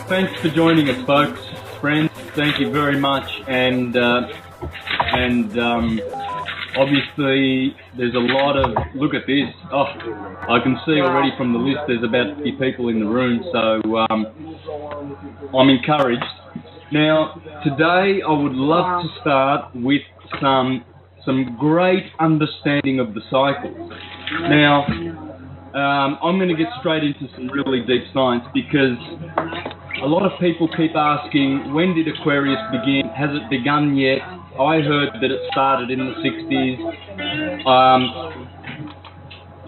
Thanks for joining us, folks, friends. Thank you very much. And obviously, there's a lot of, look at this. Oh, I can see already from the list there's about 50 people in the room, so I'm encouraged. Now, today I would love to start with some great understanding of the cycles. Now, I'm going to get straight into some really deep science because a lot of people keep asking, when did Aquarius begin? Has it begun yet? I heard that it started in the 60s,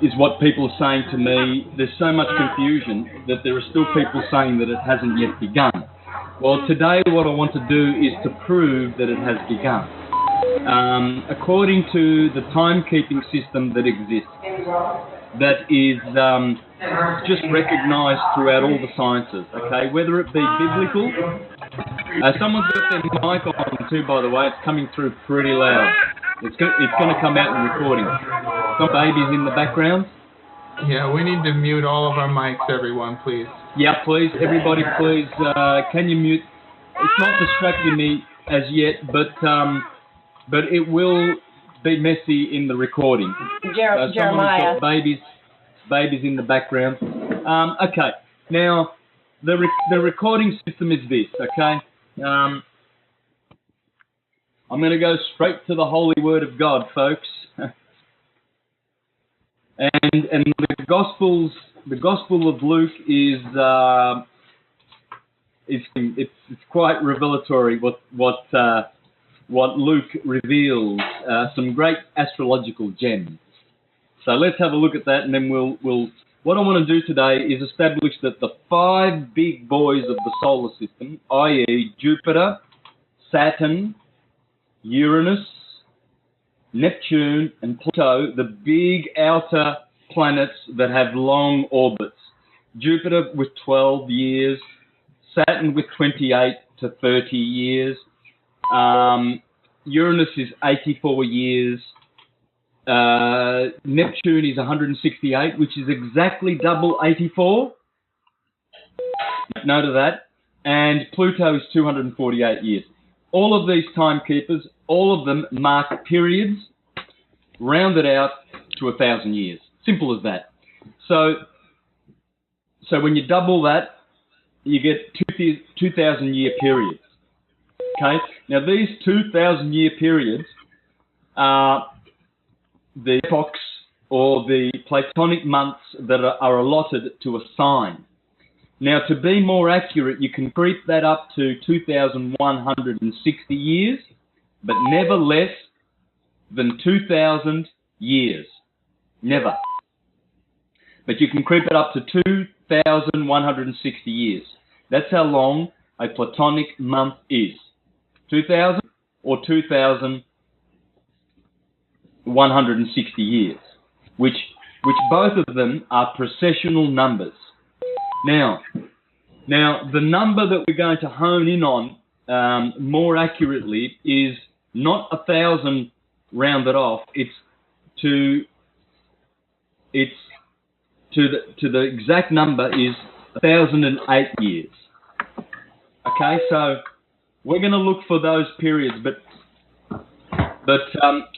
is what people are saying to me. There's so much confusion that there are still people saying that it hasn't yet begun. Well, today what I want to do is to prove that it has begun. According to the timekeeping system that exists, that is just recognised throughout all the sciences, okay? Whether it be biblical. Someone's got their mic on too, by the way. It's coming through pretty loud. It's going to come out in recording. Some babies in the background. Yeah, we need to mute all of our mics, everyone, please. Yeah, please. Everybody, please. Can you mute? It's not distracting me as yet, but it will be messy in the recording. Jeremiah. Got babies in the background. Okay. Now, the recording system is this, okay? I'm going to go straight to the Holy Word of God, folks. And the Gospel of Luke is it's quite revelatory what Luke reveals, some great astrological gems. So let's have a look at that, and then we'll what I want to do today is establish that the 5 big boys of the solar system, i.e. Jupiter, Saturn, Uranus, Neptune, and Pluto, the big outer planets that have long orbits. Jupiter with 12 years, Saturn with 28 to 30 years, Uranus is 84 years, Neptune is 168, which is exactly double 84. Note of that. And Pluto is 248 years. All of these timekeepers, all of them mark periods rounded out to 1,000 years. Simple as that. So when you double that, you get 2,000 year periods. Okay. Now these 2,000 year periods are the epochs or the Platonic months that are allotted to a sign. Now, to be more accurate, you can creep that up to 2,160 years, but never less than 2,000 years. Never. But you can creep it up to 2,160 years. That's how long a Platonic month is. 2,000 or 2,160 years, which both of them are precessional numbers. Now, the number that we're going to hone in on more accurately is not 1,000 rounded off. It's to the exact number is 1,008 years. Okay, so we're going to look for those periods, but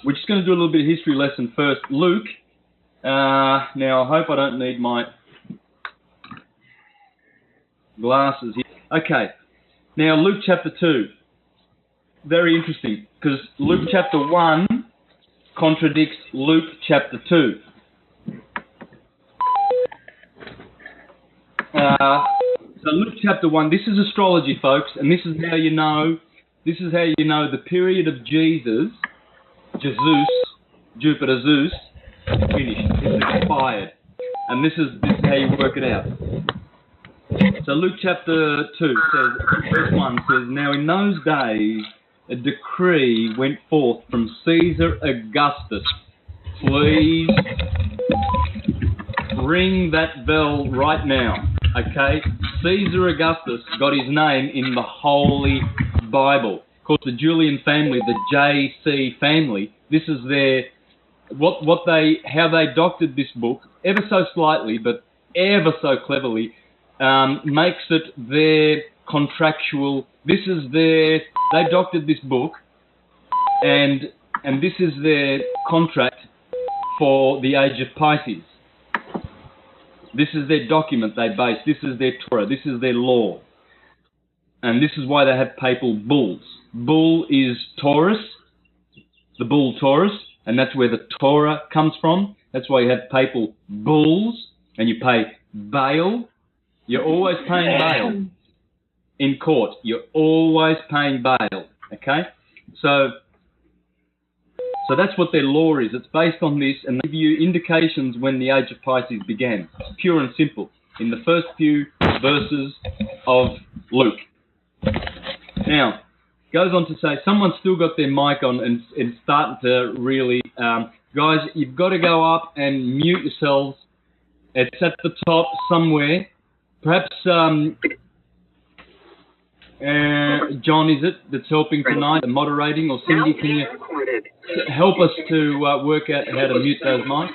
we're just going to do a little bit of history lesson first. Luke. Now I hope I don't need my glasses here. Okay. Now Luke chapter 2. Very interesting, because Luke chapter 1 contradicts Luke chapter 2. So Luke chapter 1, this is astrology, folks, and this is how you know the period of Jesus, Jupiter Zeus, is finished. It's expired. And this is how you work it out. So Luke chapter 2 says, verse 1 says, "Now in those days a decree went forth from Caesar Augustus." Please ring that bell right now, okay? Caesar Augustus got his name in the Holy Bible. Of course, the Julian family, the JC family, this is their how they doctored this book, ever so slightly, but ever so cleverly. makes it their contractual. This is their. They doctored this book, and this is their contract for the age of Pisces. This is their document they base. This is their Torah. This is their law. And this is why they have papal bulls. Bull is Taurus, the bull Taurus, and that's where the Torah comes from. That's why you have papal bulls, and you pay bail. You're always paying bail in court. You're always paying bail, okay? So that's what their law is. It's based on this, and they give you indications when the age of Pisces began. It's pure and simple in the first few verses of Luke. Now, goes on to say, someone's still got their mic on and starting to really... guys, you've got to go up and mute yourselves. It's at the top somewhere. Perhaps... John, is it, that's helping tonight, moderating, or Cindy, can you help us to work out how to mute those mics?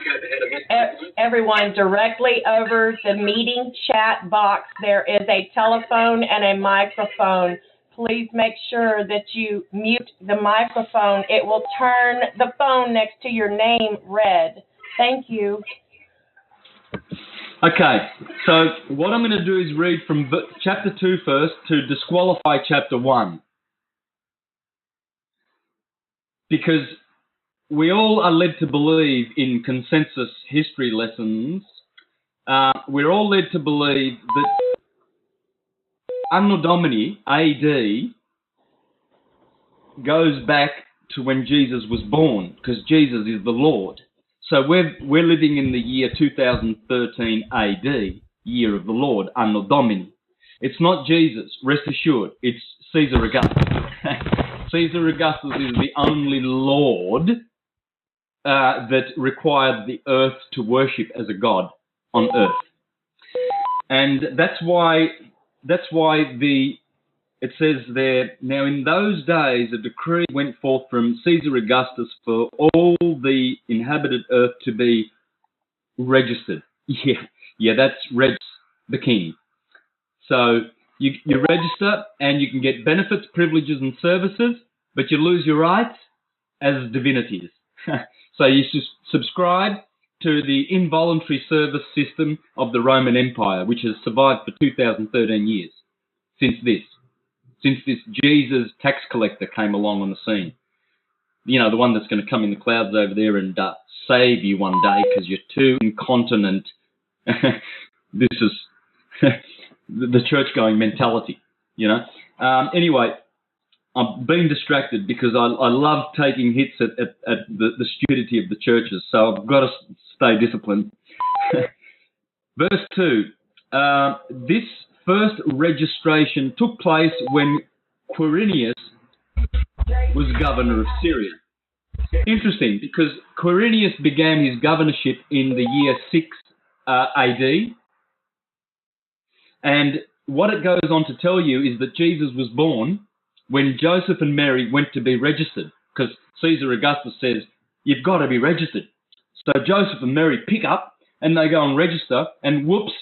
Everyone, directly over the meeting chat box, there is a telephone and a microphone. Please make sure that you mute the microphone. It will turn the phone next to your name red. Thank you. Okay, so what I'm going to do is read from chapter 2 first to disqualify chapter 1. Because we all are led to believe in consensus history lessons. We're all led to believe that Anno Domini, AD, goes back to when Jesus was born, because Jesus is the Lord. So we're living in the year 2013 AD, year of the Lord, Anno Domini. It's not Jesus, rest assured. It's Caesar Augustus. Caesar Augustus is the only Lord that required the earth to worship as a god on earth. And that's why it says there, now in those days a decree went forth from Caesar Augustus for all the inhabited earth to be registered. Yeah, that's Rex, the king. So you register and you can get benefits, privileges and services, but you lose your rights as divinities. So you subscribe to the involuntary service system of the Roman Empire, which has survived for 2013 years since this Jesus tax collector came along on the scene. You know, the one that's going to come in the clouds over there and save you one day because you're too incontinent. This is the church-going mentality, you know. Anyway, I'm being distracted because I love taking hits at the stupidity of the churches, so I've got to stay disciplined. Verse 2. This first registration took place when Quirinius was governor of Syria. Interesting, because Quirinius began his governorship in the year 6 AD. And what it goes on to tell you is that Jesus was born when Joseph and Mary went to be registered, because Caesar Augustus says, you've got to be registered. So Joseph and Mary pick up and they go and register, and whoops,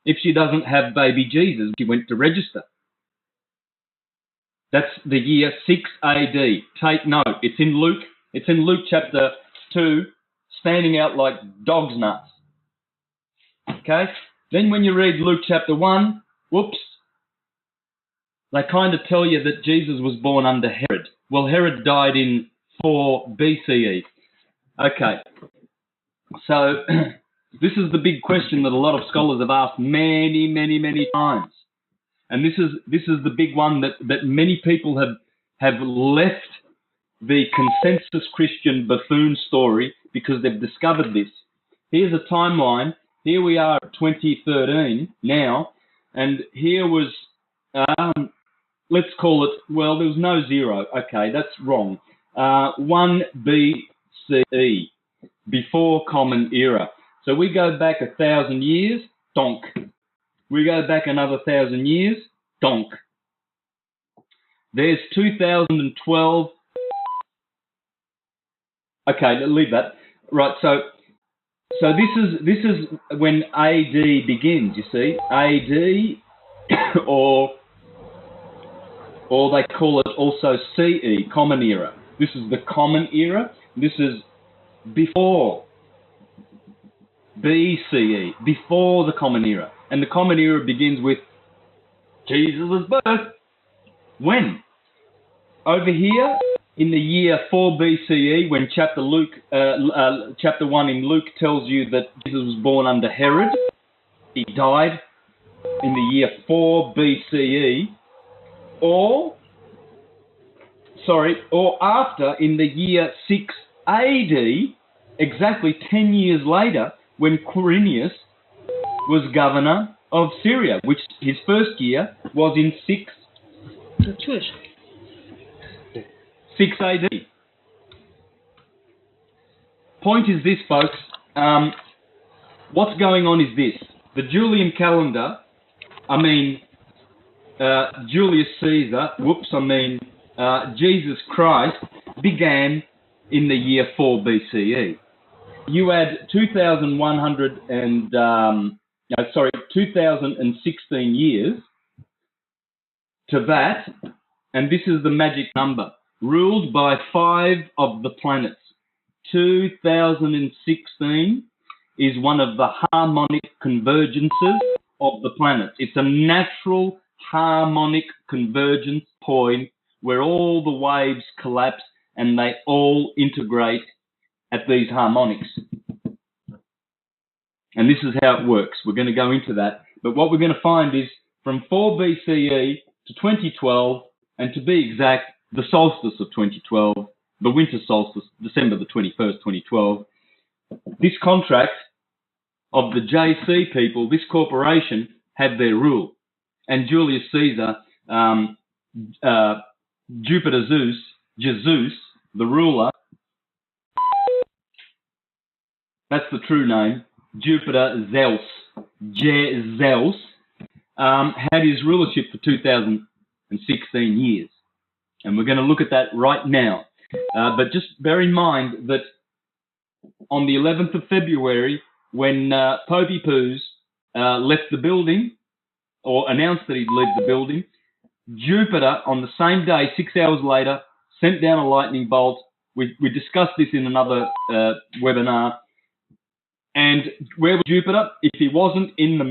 if she doesn't have baby Jesus, she went to register. That's the year 6 AD. Take note. It's in Luke. It's in Luke chapter 2, standing out like dog's nuts. Okay? Then when you read Luke chapter 1, whoops, they kind of tell you that Jesus was born under Herod. Well, Herod died in 4 BCE. Okay. So this is the big question that a lot of scholars have asked many, many, many times. And this is the big one that many people have left the consensus Christian buffoon story because they've discovered this. Here's a timeline. Here we are at 2013 now, and here was, let's call it, well, there was no 0. Okay, that's wrong. 1 BCE, before Common Era. So we go back 1,000 years, donk. We go back another 1,000 years, donk. There's 2012. Okay, leave that. Right, so So this is when AD begins. You see, AD, or they call it also CE, Common Era. This is the Common Era. This is before BCE, before the Common Era, and the Common Era begins with Jesus' birth. When? Over here, in the year 4 BCE, when chapter 1 in Luke tells you that Jesus was born under Herod, he died in the year 4 BCE, or after in the year 6 AD, exactly 10 years later, when Quirinius was governor of Syria, which his first year was in 6 AD. Point is this, folks. What's going on is this. The Julian calendar, Julius Caesar, Jesus Christ, began in the year 4 BCE. You add 2016 years to that, and this is the magic number, ruled by 5 of the planets. 2016 is one of the harmonic convergences of the planets. It's a natural harmonic convergence point where all the waves collapse and they all integrate at these harmonics. And this is how it works. We're going to go into that. But what we're going to find is from 4 BCE to 2012, and to be exact, the solstice of 2012, the winter solstice, December the 21st, 2012, this contract of the JC people, this corporation, had their rule. And Julius Caesar, Jupiter Jesus, the ruler, that's the true name, Jupiter Zeus, Zeus, had his rulership for 2016 years. And we're going to look at that right now. But just bear in mind that on the 11th of February, when Popey Poos left the building, or announced that he'd left the building, Jupiter, on the same day, 6 hours later, sent down a lightning bolt. We discussed this in another webinar. And where was Jupiter? If he wasn't in the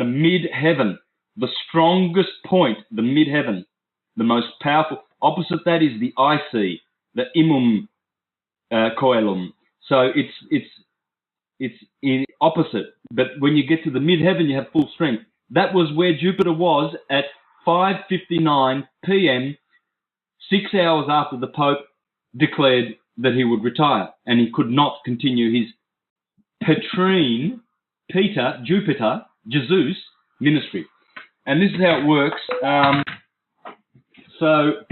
mid-heaven, the strongest point, the mid-heaven, the most powerful. Opposite that is the IC, the Imum Coelum. So it's in opposite. But when you get to the mid-heaven, you have full strength. That was where Jupiter was at 5:59 p.m., 6 hours after the Pope declared that he would retire, and he could not continue his Jupiter, Jesus ministry. And this is how it works. So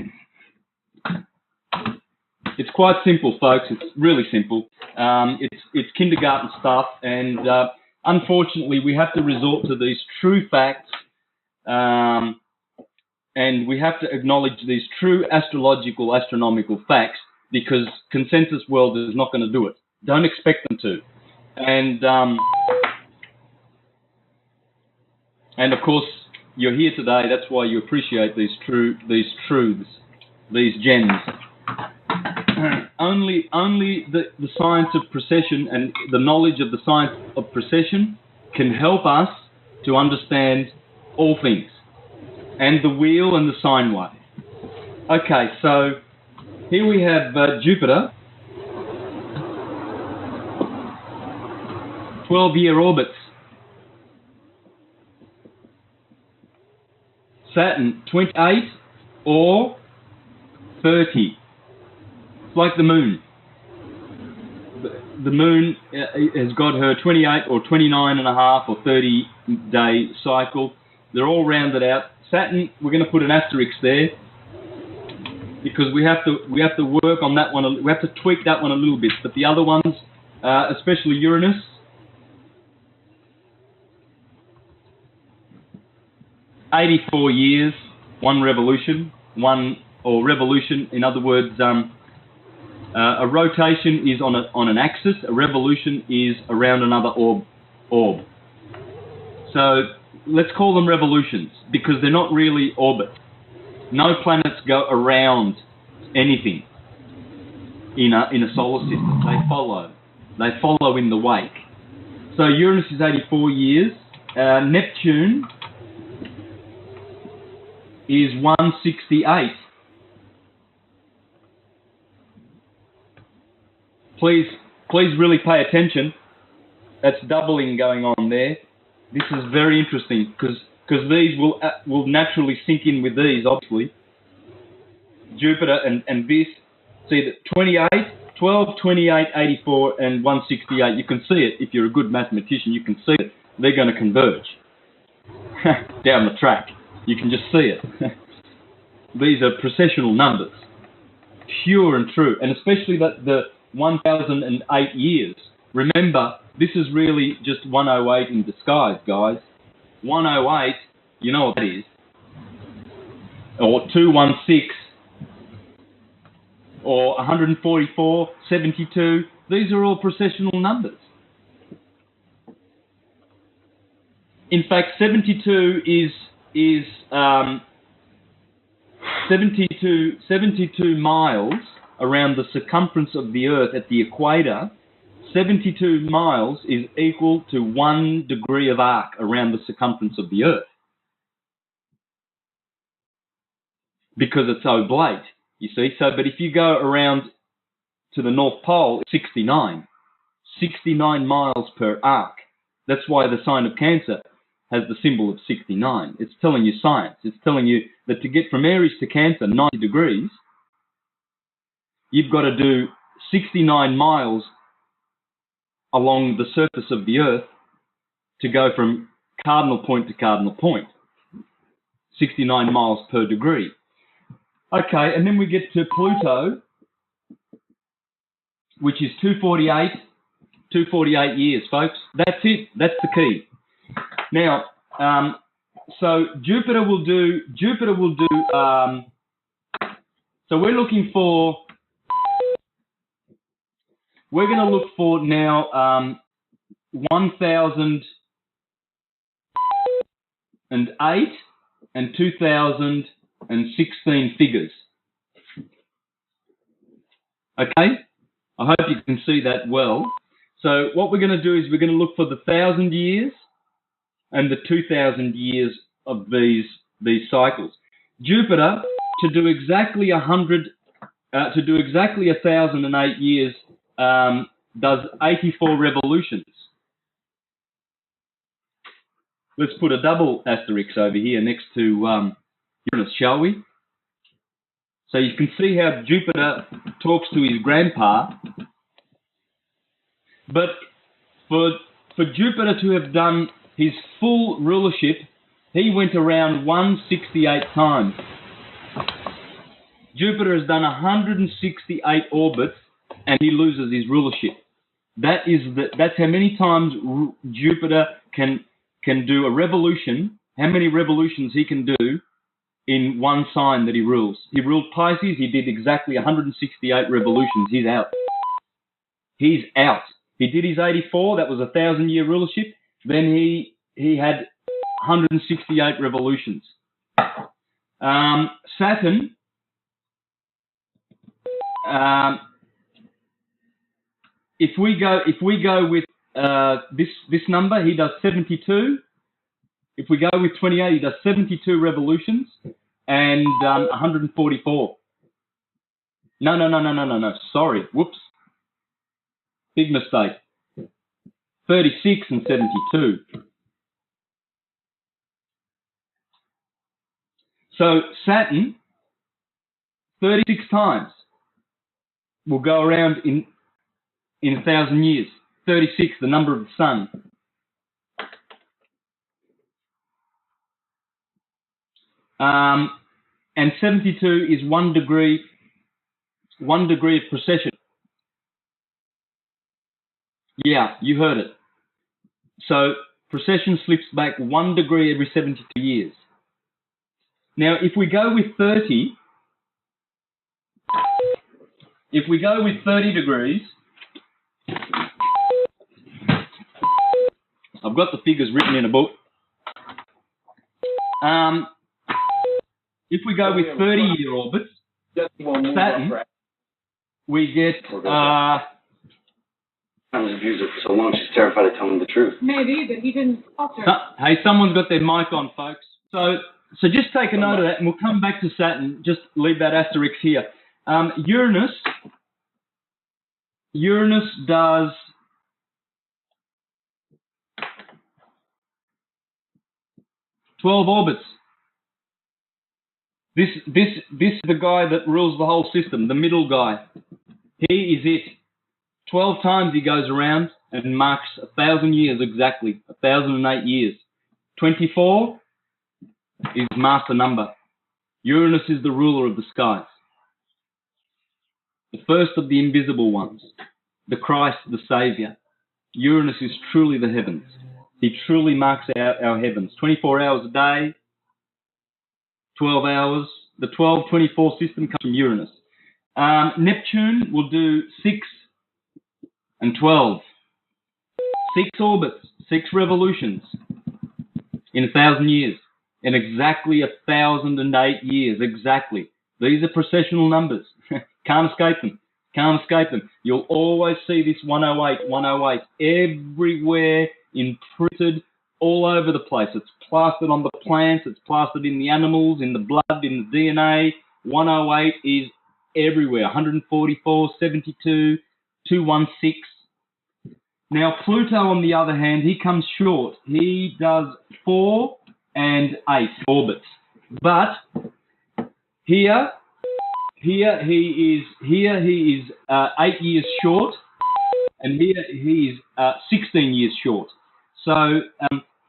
it's quite simple, folks. It's really simple. It's kindergarten stuff, and unfortunately, we have to resort to these true facts, and we have to acknowledge these true astrological, astronomical facts, because consensus world is not going to do it. Don't expect them to. And of course, you're here today. That's why you appreciate these truths, these gems. Only the science of precession and the knowledge of the science of precession can help us to understand all things, and the wheel and the sine wave. Okay, so here we have Jupiter, 12-year orbits. Saturn, 28 or 30. It's like the moon. The moon has got her 28 or 29 and a half or 30-day cycle. They're all rounded out. Saturn, we're going to put an asterisk there because we have to work on that one. We have to tweak that one a little bit. But the other ones, especially Uranus, '84 years, one revolution, in other words, A rotation is on an axis. A revolution is around another orb. So let's call them revolutions because they're not really orbits. No planets go around anything in a solar system. They follow. They follow in the wake. So Uranus is 84 years. Neptune is 168. Please really pay attention. That's doubling going on there. This is very interesting because these will naturally sync in with these, obviously. Jupiter and this, see that 28, 12, 28, 84, and 168. You can see it. If you're a good mathematician, you can see it. They're going to converge down the track. You can just see it. These are precessional numbers, pure and true, and especially the 1008 years. Remember, this is really just 108 in disguise, guys. 108, you know what that is. Or 216, or 144, 72. These are all precessional numbers. In fact, 72 is 72 miles around the circumference of the Earth at the equator. 72 miles is equal to 1 degree of arc around the circumference of the Earth. Because it's oblate, you see. So, but if you go around to the North Pole, it's 69. 69 miles per arc. That's why the sign of Cancer has the symbol of 69. It's telling you science. It's telling you that to get from Aries to Cancer, 90 degrees, you've got to do 69 miles along the surface of the Earth to go from cardinal point to cardinal point. 69 miles per degree. Okay, and then we get to Pluto, which is 248 years, folks. That's it. That's the key. Now, so Jupiter will do, so we're going to look for now 1008 and 2016 figures. Okay? I hope you can see that well. So what we're going to do is we're going to look for the 1,000 years and the 2,000 years of these cycles. Jupiter, to do exactly 1,008 years, does 84 revolutions. Let's put a double asterisk over here next to Uranus, shall we? So you can see how Jupiter talks to his grandpa. But for Jupiter to have done his full rulership, he went around 168 times. Jupiter has done 168 orbits and he loses his rulership. That's how many times Jupiter can do a revolution, how many revolutions he can do in one sign that he rules. He ruled Pisces, he did exactly 168 revolutions. He's out. He's out. He did his 84, that was a 1,000-year rulership. Then he had 168 revolutions. Saturn, if we go with this number, he does 72. If we go with 28, he does 72 revolutions and 144. No. Sorry. Whoops. Big mistake. 36 and 72. So Saturn, 36 times will go around in 1,000 years. 36, the number of the sun. And 72 is 1 degree of precession. Yeah, you heard it. So precession slips back 1 degree every 72 years. Now, if we go with 30, if we go with 30 degrees, I've got the figures written in a book. If we go with 30-year orbits, Saturn, we get... I was abused it for so long, she's terrified of telling the truth. Maybe, but he didn't falter. Hey, someone's got their mic on, folks. So just take a note of that, and we'll come back to Saturn. Just leave that asterisk here. Uranus does 12 orbits. This is the guy that rules the whole system, the middle guy. He is it. 12 times he goes around and marks 1,000 years exactly, 1,008 years. 24 is master number. Uranus is the ruler of the skies. The first of the invisible ones. The Christ, the Saviour. Uranus is truly the heavens. He truly marks out our heavens. 24 hours a day, 12 hours. The 12-24 system comes from Uranus. Neptune will do 6 and 12. 6 orbits, 6 revolutions in 1,000 years. In exactly 1,008 years, exactly. These are processional numbers. Can't escape them. Can't escape them. You'll always see this 108, 108 everywhere, imprinted all over the place. It's plastered on the plants, it's plastered in the animals, in the blood, in the DNA. 108 is everywhere. 144, 72, 216. Now, Pluto, on the other hand, he comes short. He does 4 and 8 orbits. But here he is 8 years short, and here he is 16 years short. So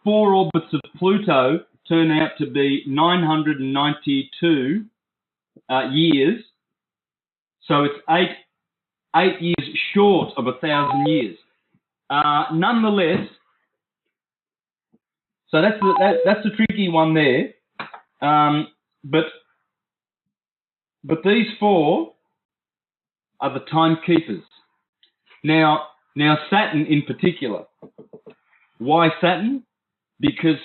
4 orbits of Pluto turn out to be 992 years. So it's 8 years short of 1,000 years. Nonetheless, so that's a tricky one there. But these 4 are the timekeepers. Now Saturn in particular. Why Saturn? Because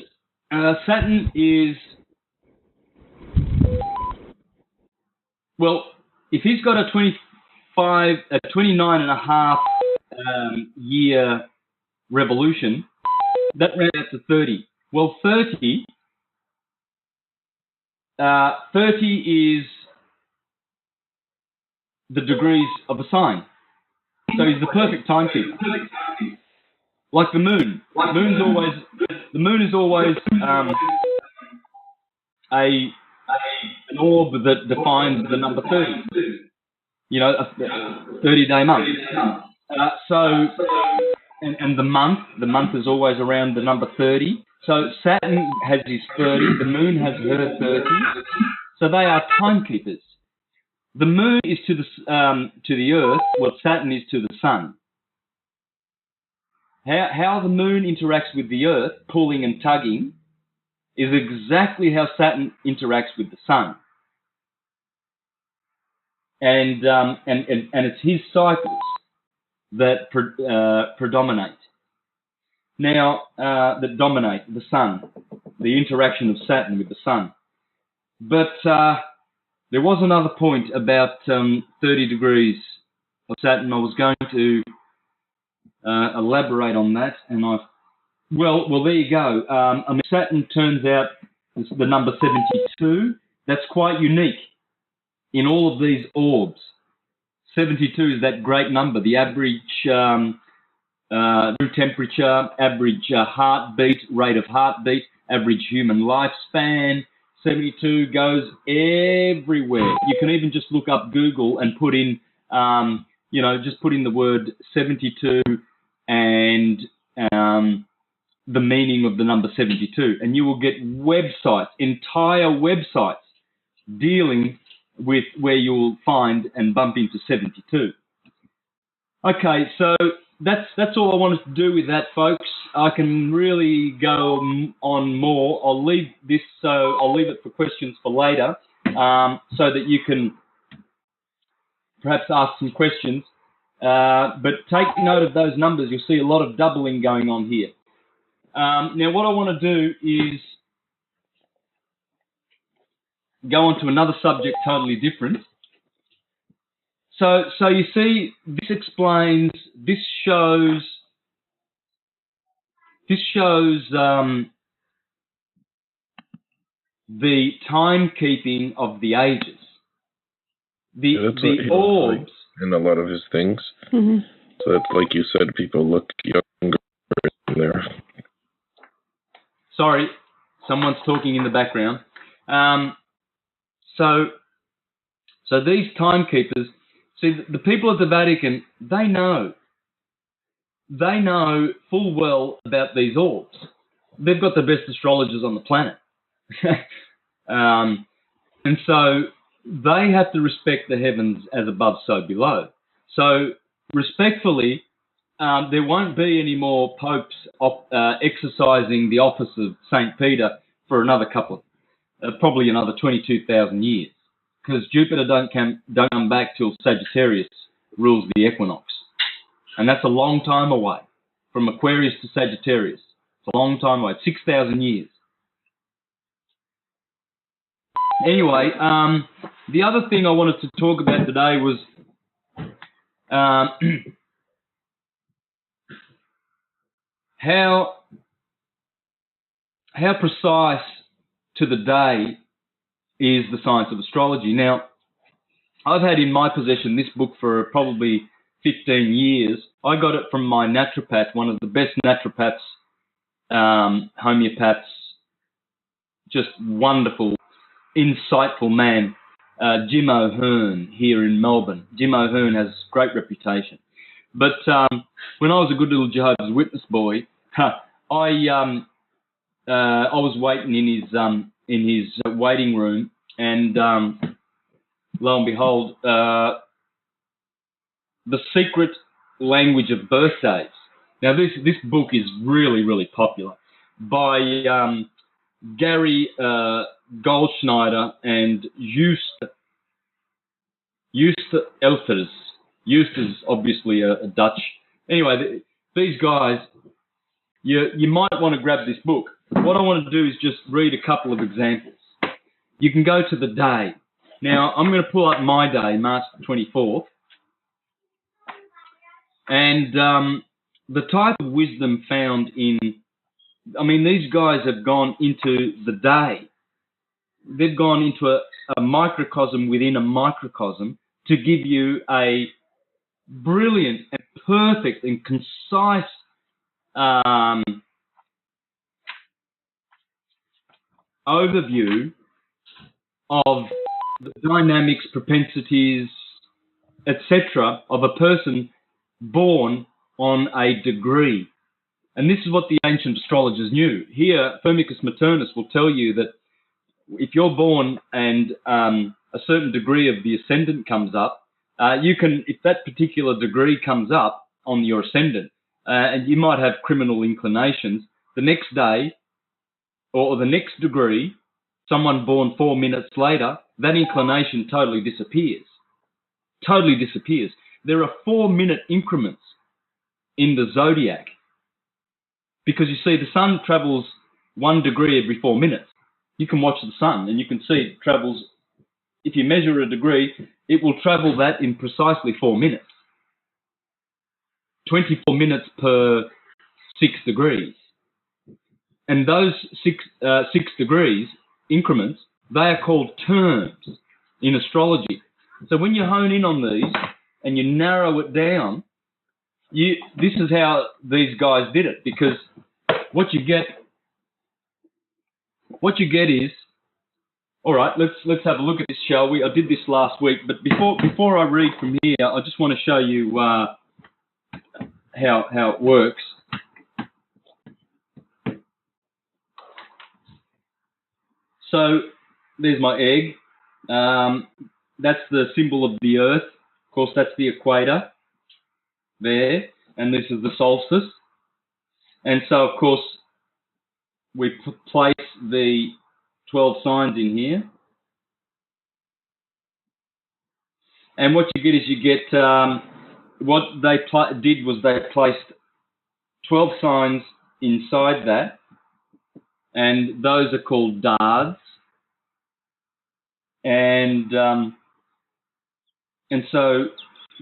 Saturn is, well, if he's got a 29 and a half year revolution, that ran out to 30. Well, 30 is the degrees of a sign. So he's the perfect timekeeper. Like the moon. The moon is always an orb that defines the number 30. You know, a 30-day month. And the month is always around the number 30. So Saturn has his 30, the moon has her 30. So they are timekeepers. The moon is to the Earth what Saturn is to the Sun. How the moon interacts with the Earth, pulling and tugging, is exactly how Saturn interacts with the Sun. And it's his cycles that predominate. Now, that dominate the Sun, the interaction of Saturn with the Sun. But there was another point about 30 degrees of Saturn. I was going to elaborate on that, and well, there you go. Saturn turns out the number 72. That's quite unique in all of these orbs. 72 is that great number, the average room temperature, average heartbeat, rate of heartbeat, average human lifespan. 72 goes everywhere. You can even just look up Google and put in, just put in the word 72 and the meaning of the number 72, and you will get websites, entire websites, dealing with where you'll find and bump into 72. Okay, so that's all I wanted to do with that, folks. I can really go on more. I'll leave it for questions for later, so that you can perhaps ask some questions. But take note of those numbers. You'll see a lot of doubling going on here. Now, what I want to do is go on to another subject totally different. So you see, this shows the timekeeping of the ages. The orbs. In a lot of his things. Mm-hmm. So it's like you said, people look younger in there. Sorry, someone's talking in the background. So these timekeepers, see, the people at the Vatican, they know full well about these orbs. They've got the best astrologers on the planet. And so they have to respect the heavens as above, so below. So respectfully, there won't be any more popes exercising the office of St. Peter for another probably another 22,000 years, because Jupiter don't come back till Sagittarius rules the equinox. And that's a long time away, from Aquarius to Sagittarius. It's a long time away, 6,000 years. Anyway, the other thing I wanted to talk about today was how precise to the day is the science of astrology. Now, I've had in my possession this book for probably 15 years. I got it from my naturopath, one of the best naturopaths, homeopaths, just wonderful, insightful man, Jim O'Hearn here in Melbourne. Jim O'Hearn has great reputation. But when I was a good little Jehovah's Witness boy, I was waiting in his waiting room, and lo and behold, The Secret Language of Birthdays. Now, this book is really, really popular, by Gary Goldschneider and Joost Elters. Joost is obviously a Dutch. Anyway, these guys, you might want to grab this book. What I want to do is just read a couple of examples. You can go to the day. Now, I'm going to pull up my day, March 24th. And the type of wisdom found these guys have gone into the day. They've gone into a microcosm within a microcosm to give you a brilliant and perfect and concise overview of the dynamics, propensities, etc. of a person born on a degree. And this is what the ancient astrologers knew. Here, Firmicus Maternus will tell you that if you're born and a certain degree of the ascendant comes up, if that particular degree comes up on your ascendant, and you might have criminal inclinations, the next day or the next degree, someone born 4 minutes later, that inclination totally disappears. Totally disappears. There are 4-minute increments in the zodiac, because you see the sun travels 1 degree every 4 minutes. You can watch the sun and you can see it travels, if you measure a degree, it will travel that in precisely 4 minutes. 24 minutes per 6 degrees. And those 6 degrees increments, they are called terms in astrology. So when you hone in on these and you narrow it down, this is how these guys did it, because what you get is, all right, let's have a look at this, shall we? I did this last week, but before I read from here, I just want to show you how it works. So there's my egg. That's the symbol of the Earth. Of course, that's the equator there, and this is the solstice. And so, of course, we place the 12 signs in here. And what you get is what they did was they placed 12 signs inside that, and those are called dards. And so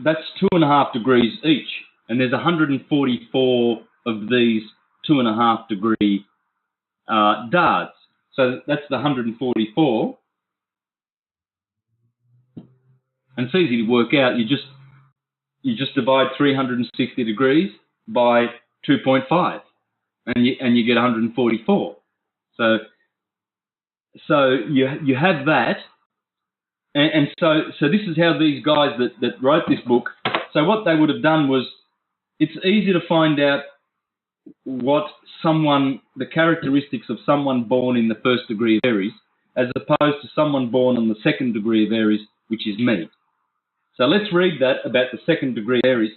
that's 2.5 degrees each, and there's 144 of these 2.5 degree dards. So that's the 144, and it's easy to work out. You just divide 360 degrees by 2.5, and you get 144. So you have that, and so this is how these guys that wrote this book. So what they would have done was, it's easy to find out what the characteristics of someone born in the 1st degree of Aries, as opposed to someone born on the 2nd degree of Aries, which is me. So let's read that about the 2nd degree of Aries.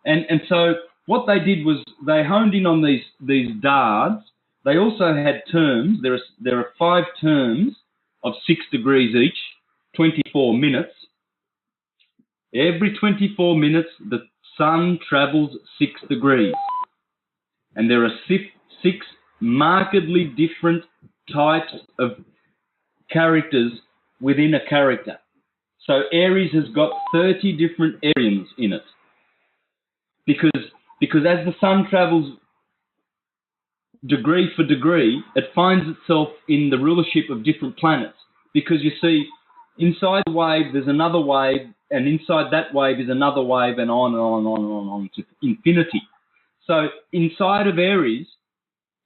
And so what they did was they honed in on these dards. They also had terms. There are 5 terms of 6 degrees each, 24 minutes. Every 24 minutes, the sun travels 6 degrees. And there are 6 markedly different types of characters within a character. So Aries has got 30 different Arians in it. Because as the sun travels degree for degree, it finds itself in the rulership of different planets. Because you see, inside the wave, there's another wave, and inside that wave is another wave, and on and on and on and on to infinity. So inside of Aries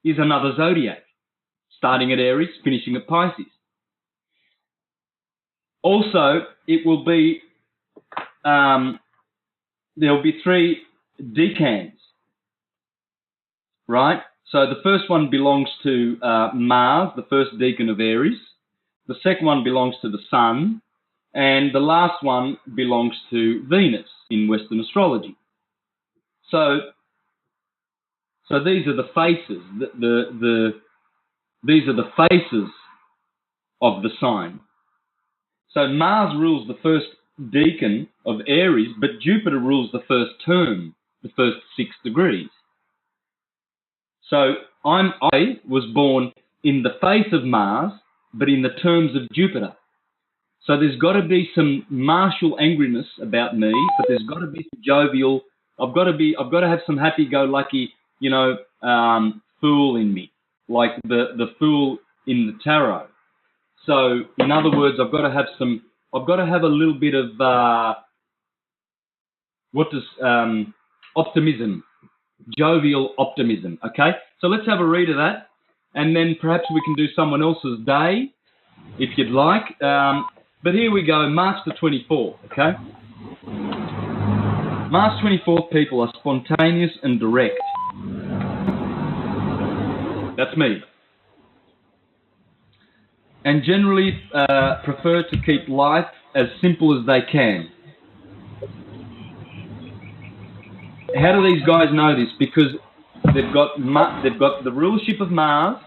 is another zodiac, starting at Aries, finishing at Pisces. Also, it will be, there'll be 3 decans, right? So the first one belongs to Mars, the first decan of Aries. The second one belongs to the Sun. And the last one belongs to Venus in Western astrology. So these are the faces. These are the faces of the sign. So Mars rules the first decan of Aries, but Jupiter rules the first term, the first 6 degrees. So I was born in the face of Mars, but in the terms of Jupiter. So there's got to be some martial angriness about me, but there's got to be some jovial. I've got to have some happy-go-lucky, fool in me, like the fool in the tarot. So in other words, I've got to have a little bit of optimism, jovial optimism. Okay, so let's have a read of that, and then perhaps we can do someone else's day, if you'd like. But here we go, March the 24th, okay? March 24th people are spontaneous and direct. That's me. And generally prefer to keep life as simple as they can. How do these guys know this? Because they've got the rulership of Mars.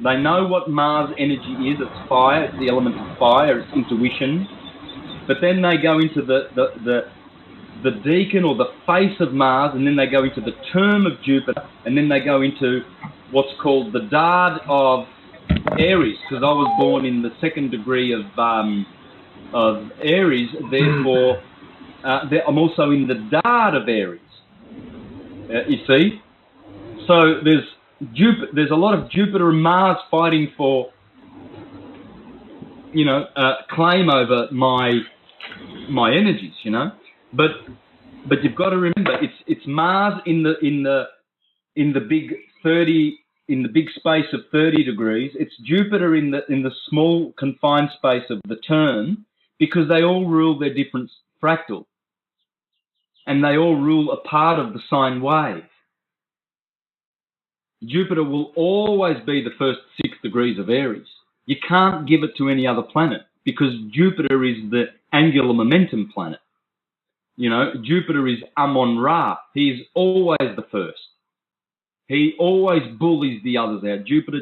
They know what Mars energy is. It's fire. It's the element of fire. It's intuition. But then they go into the decan or the face of Mars, and then they go into the term of Jupiter, and then they go into what's called the dard of Aries, because I was born in the 2nd degree of Aries. Therefore, I'm also in the dard of Aries. You see, so there's a lot of Jupiter and Mars fighting for, claim over my energies, But you've got to remember, it's Mars in the big 30, in the big space of 30 degrees. It's Jupiter in the small confined space of the term, because they all rule their different fractal, and they all rule a part of the sine wave. Jupiter will always be the first 6 degrees of Aries. You can't give it to any other planet, because Jupiter is the angular momentum planet. Jupiter is Amon-Ra. He's always the first. He always bullies the others out. Jupiter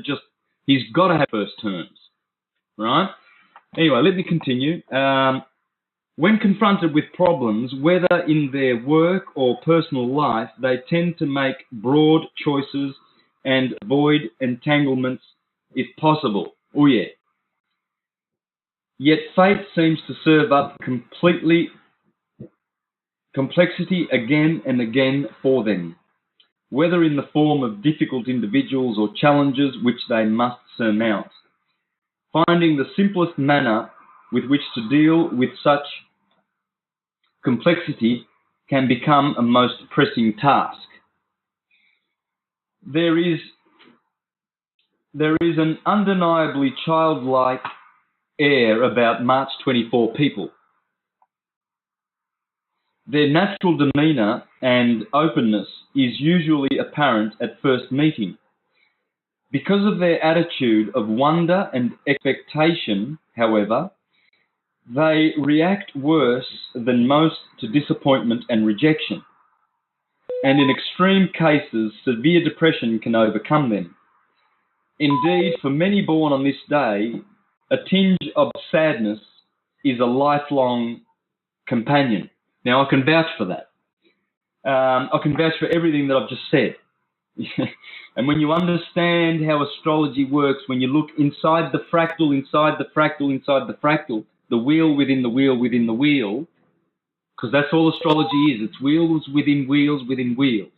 he's got to have first terms, right? Anyway, let me continue. When confronted with problems, whether in their work or personal life, they tend to make broad choices and avoid entanglements if possible. Oh yeah. Yet fate seems to serve up complexity again and again for them, whether in the form of difficult individuals or challenges which they must surmount. Finding the simplest manner with which to deal with such complexity can become a most pressing task. There is an undeniably childlike air about March 24 people. Their natural demeanour and openness is usually apparent at first meeting. Because of their attitude of wonder and expectation, however, they react worse than most to disappointment and rejection. And in extreme cases, severe depression can overcome them. Indeed, for many born on this day, a tinge of sadness is a lifelong companion. Now, I can vouch for that. I can vouch for everything that I've just said. And when you understand how astrology works, when you look inside the fractal, inside the fractal, inside the fractal, the wheel within the wheel within the wheel, because that's all astrology is. It's wheels within wheels within wheels.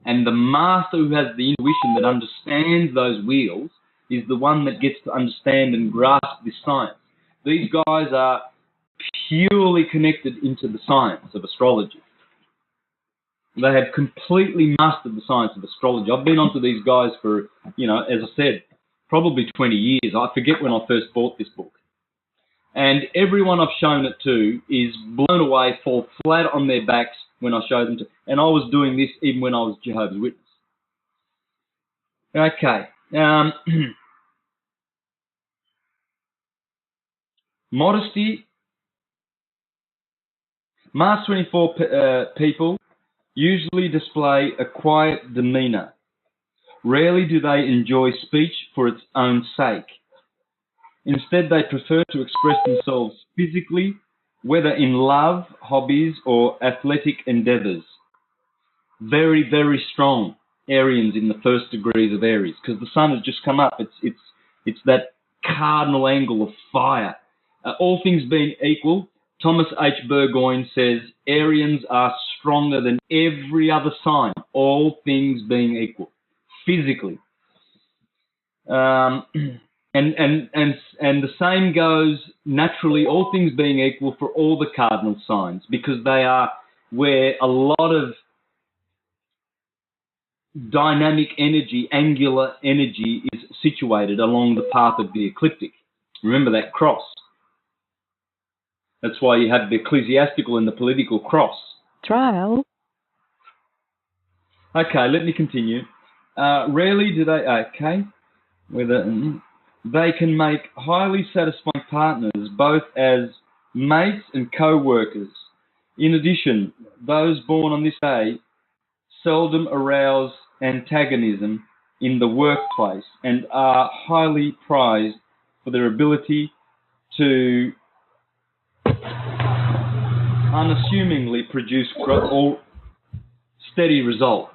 And the master who has the intuition that understands those wheels is the one that gets to understand and grasp this science. These guys are purely connected into the science of astrology. They have completely mastered the science of astrology. I've been onto these guys for, as I said, probably 20 years. I forget when I first bought this book. And everyone I've shown it to is blown away, fall flat on their backs when I show them to. And I was doing this even when I was Jehovah's Witness. Okay. Modesty. March 24 people usually display a quiet demeanour. Rarely do they enjoy speech for its own sake. Instead, they prefer to express themselves physically, whether in love, hobbies, or athletic endeavours. Very, very strong Arians in the first degrees of Aries, because the sun has just come up. It's that cardinal angle of fire. All things being equal, Thomas H. Burgoyne says Arians are stronger than every other sign, all things being equal, physically. And the same goes naturally, all things being equal, for all the cardinal signs, because they are where a lot of dynamic energy, angular energy, is situated along the path of the ecliptic. Remember that cross. That's why you have the ecclesiastical and the political cross. Trial. Okay, let me continue. Rarely do they... Okay. They can make highly satisfying partners, both as mates and co-workers. In addition, those born on this day seldom arouse antagonism in the workplace and are highly prized for their ability to unassumingly produce steady results.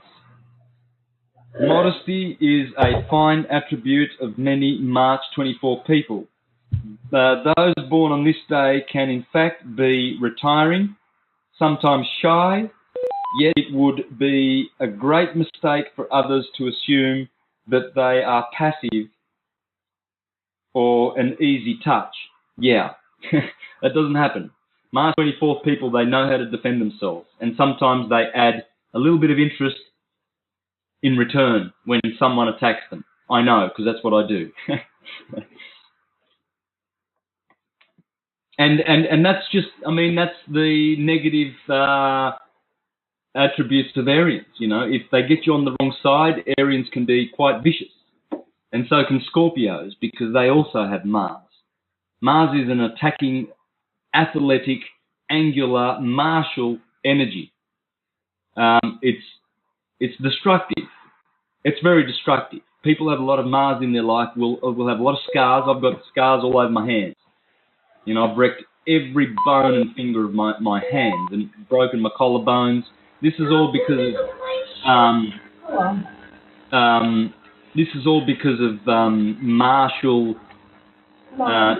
Modesty is a fine attribute of many March 24 people. Those born on this day can in fact be retiring, sometimes shy, yet it would be a great mistake for others to assume that they are passive or an easy touch. Yeah, that doesn't happen. March 24 people, they know how to defend themselves, and sometimes they add a little bit of interest in return when someone attacks them. I know, because that's what I do. and that's just, that's the negative attributes of Arians. If they get you on the wrong side, Arians can be quite vicious. And so can Scorpios, because they also have Mars. Mars is an attacking, athletic, angular, martial energy. It's destructive. It's very destructive. People have a lot of Mars in their life will have a lot of scars. I've got scars all over my hands. I've wrecked every bone and finger of my hands and broken my collarbones. This is all because of martial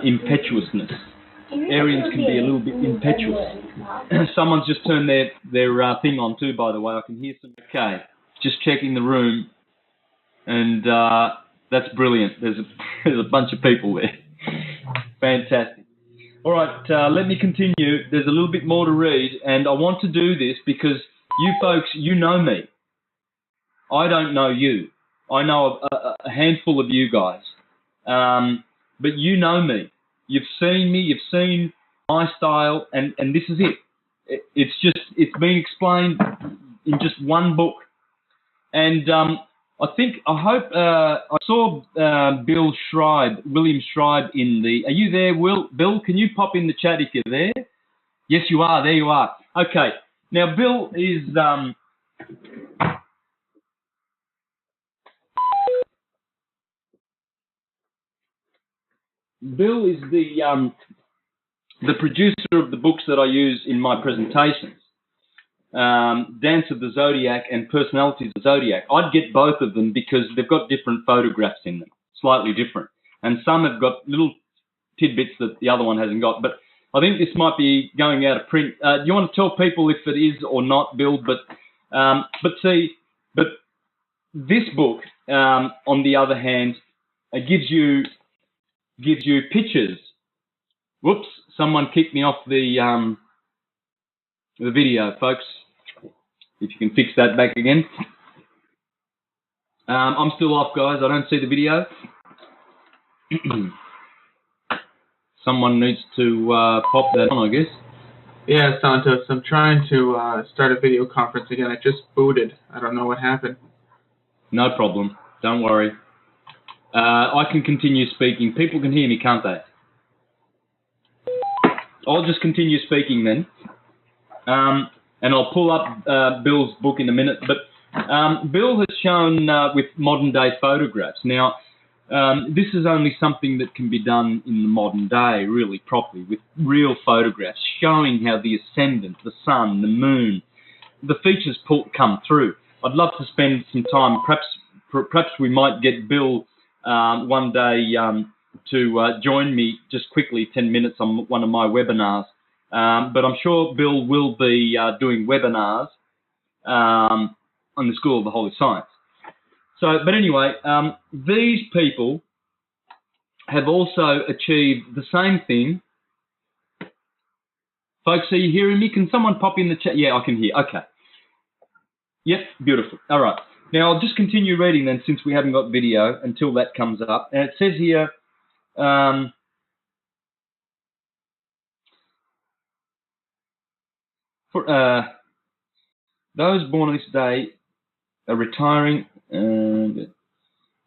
impetuousness. Arians can be a little bit impetuous. Someone's just turned their thing on too, by the way. I can hear some. Okay, just checking the room, and that's brilliant. There's a bunch of people there. Fantastic. All right, let me continue. There's a little bit more to read, and I want to do this because you folks, you know me. I don't know you. I know a handful of you guys, but you know me. You've seen me. You've seen my style, and this is it. It's been explained in just one book, and I hope I saw William Schreiber in the. Are you there, Bill? Can you pop in the chat if you're there? Yes, you are. There you are. Okay. Now, Bill is. Bill is the producer of the books that I use in my presentations, Dance of the Zodiac and Personalities of the Zodiac. I'd get both of them because they've got different photographs in them, slightly different. And some have got little tidbits that the other one hasn't got. But I think this might be going out of print. Do you want to tell people if it is or not, Bill? But this book, on the other hand, gives you pictures. Whoops! Someone kicked me off the video, folks. If you can fix that back again. I'm still off, guys. I don't see the video. Someone needs to pop that on, I guess. Yeah, Santos, I'm trying to start a video conference again. I just booted. I don't know what happened. No problem. Don't worry. I can continue speaking. People can hear me, can't they? I'll just continue speaking then. And I'll pull up Bill's book in a minute. But Bill has shown with modern day photographs. Now, this is only something that can be done in the modern day, really properly, with real photographs showing how the ascendant, the sun, the moon, the features come through. I'd love to spend some time. Perhaps we might get Bill one day to join me just quickly, 10 minutes on one of my webinars. But I'm sure Bill will be doing webinars on the School of the Holy Science. So, but anyway, these people have also achieved the same thing. Folks, are you hearing me? Can someone pop in the chat? Yeah, I can hear. Okay. Yep, beautiful. All right. Now, I'll just continue reading then, since we haven't got video until that comes up. And it says here, for those born on this day are retiring.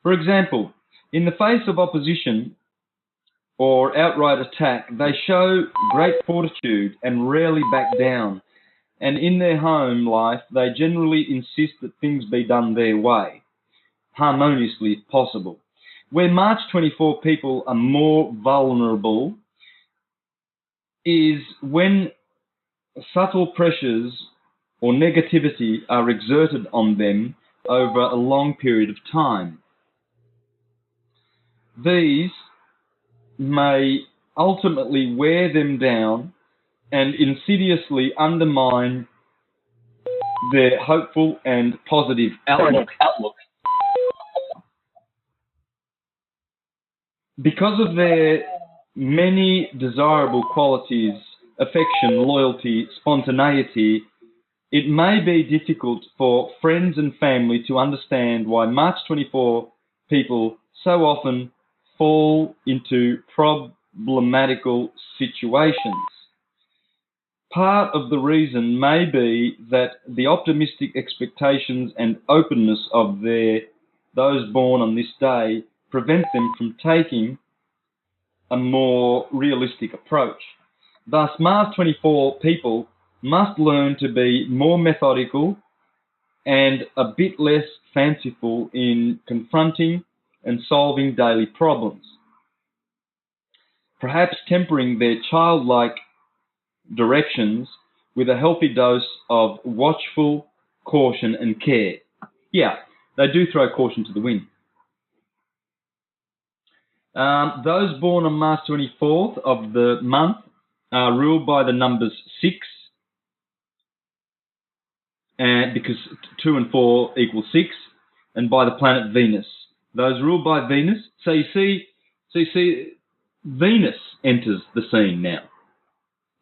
For example, in the face of opposition or outright attack, they show great fortitude and rarely back down. And in their home life, they generally insist that things be done their way, harmoniously if possible. Where March 24 people are more vulnerable is when subtle pressures or negativity are exerted on them over a long period of time. These may ultimately wear them down and insidiously undermine their hopeful and positive outlook. Because of their many desirable qualities, affection, loyalty, spontaneity, it may be difficult for friends and family to understand why March 24 people so often fall into problematical situations. Part of the reason may be that the optimistic expectations and openness of those born on this day prevent them from taking a more realistic approach. Thus, Mars 24 people must learn to be more methodical and a bit less fanciful in confronting and solving daily problems. Perhaps tempering their childlike directions with a healthy dose of watchful caution and care. Yeah, they do throw caution to the wind. Those born on March 24th of the month are ruled by the numbers 6, and because 2 and 4 equal 6, and by the planet Venus. Those ruled by Venus. So you see, Venus enters the scene now.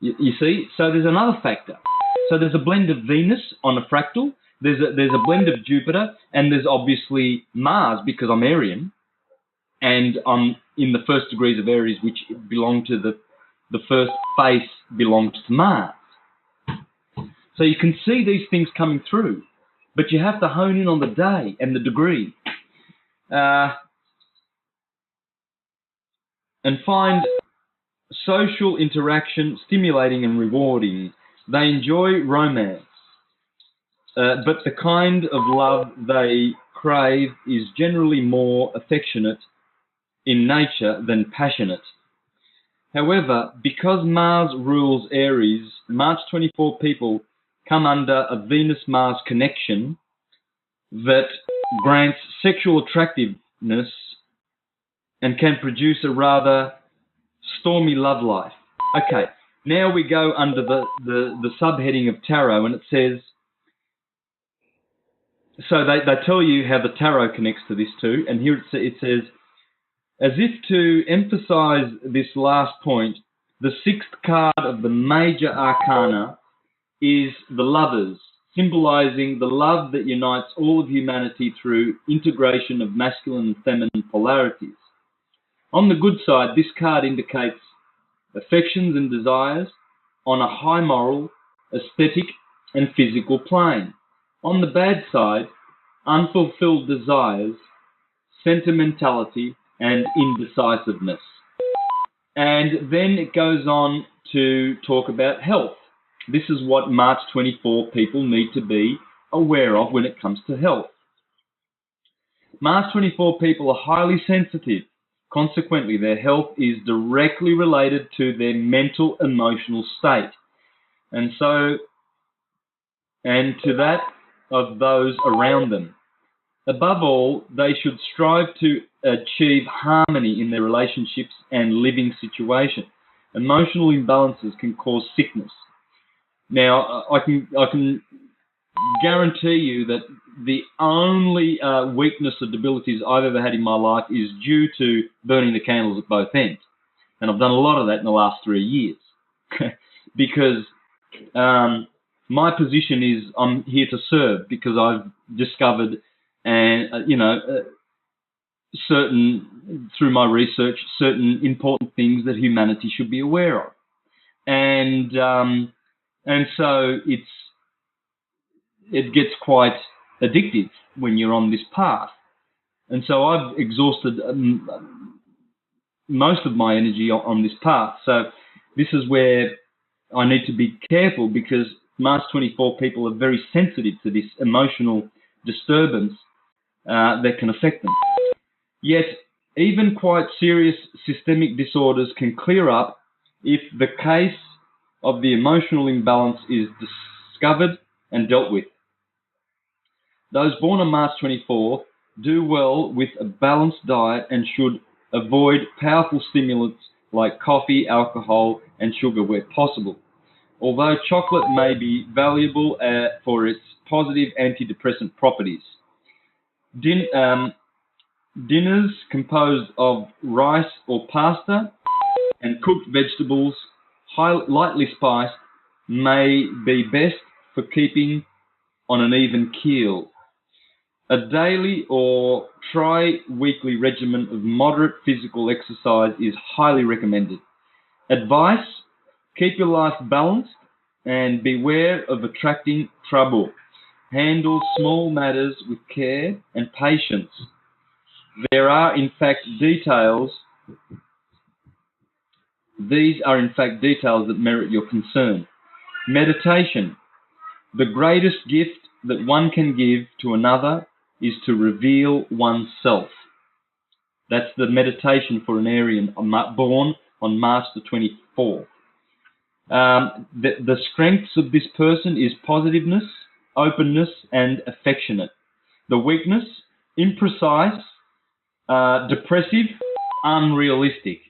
You see, so there's another factor. So there's a blend of Venus on a fractal. There's a blend of Jupiter, and there's obviously Mars because I'm Arian, and I'm in the first degrees of Aries, which belong to the first face belongs to Mars. So you can see these things coming through, but you have to hone in on the day and the degree, and find social interaction stimulating and rewarding. They enjoy romance, but the kind of love they crave is generally more affectionate in nature than passionate. However, because Mars rules Aries, March 24 people come under a Venus-Mars connection that grants sexual attractiveness and can produce a rather stormy love life. Okay, now we go under the subheading of tarot, and it says, so they tell you how the tarot connects to this too, and here it says, as if to emphasize this last point, the 6th card of the major arcana is the Lovers, symbolizing the love that unites all of humanity through integration of masculine and feminine polarities. On the good side, this card indicates affections and desires on a high moral, aesthetic, and physical plane. On the bad side, unfulfilled desires, sentimentality, and indecisiveness. And then it goes on to talk about health. This is what March 24 people need to be aware of when it comes to health. March 24 people are highly sensitive. Consequently, their health is directly related to their mental, emotional state. And to that of those around them. Above all, they should strive to achieve harmony in their relationships and living situation. Emotional imbalances can cause sickness. Now, I can guarantee you that the only weakness or debilities I've ever had in my life is due to burning the candles at both ends. And I've done a lot of that in the last 3 years. Because my position is I'm here to serve, because I've discovered certain, through my research, certain important things that humanity should be aware of. And so it gets quite addictive when you're on this path. And so I've exhausted most of my energy on this path. So this is where I need to be careful, because March 24 people are very sensitive to this emotional disturbance that can affect them. Yet, even quite serious systemic disorders can clear up if the case of the emotional imbalance is discovered and dealt with. Those born on March 24 do well with a balanced diet and should avoid powerful stimulants like coffee, alcohol, and sugar where possible. Although chocolate may be valuable for its positive antidepressant properties. Dinners composed of rice or pasta and cooked vegetables, lightly spiced, may be best for keeping on an even keel. A daily or tri-weekly regimen of moderate physical exercise is highly recommended. Advice: keep your life balanced and beware of attracting trouble. Handle small matters with care and patience. There are, in fact, details. These are, in fact, details that merit your concern. Meditation. The greatest gift that one can give to another is to reveal oneself. That's the meditation for an Arian born on March the 24th. The strengths of this person is positiveness, openness, and affectionate. The weakness, imprecise, depressive, unrealistic.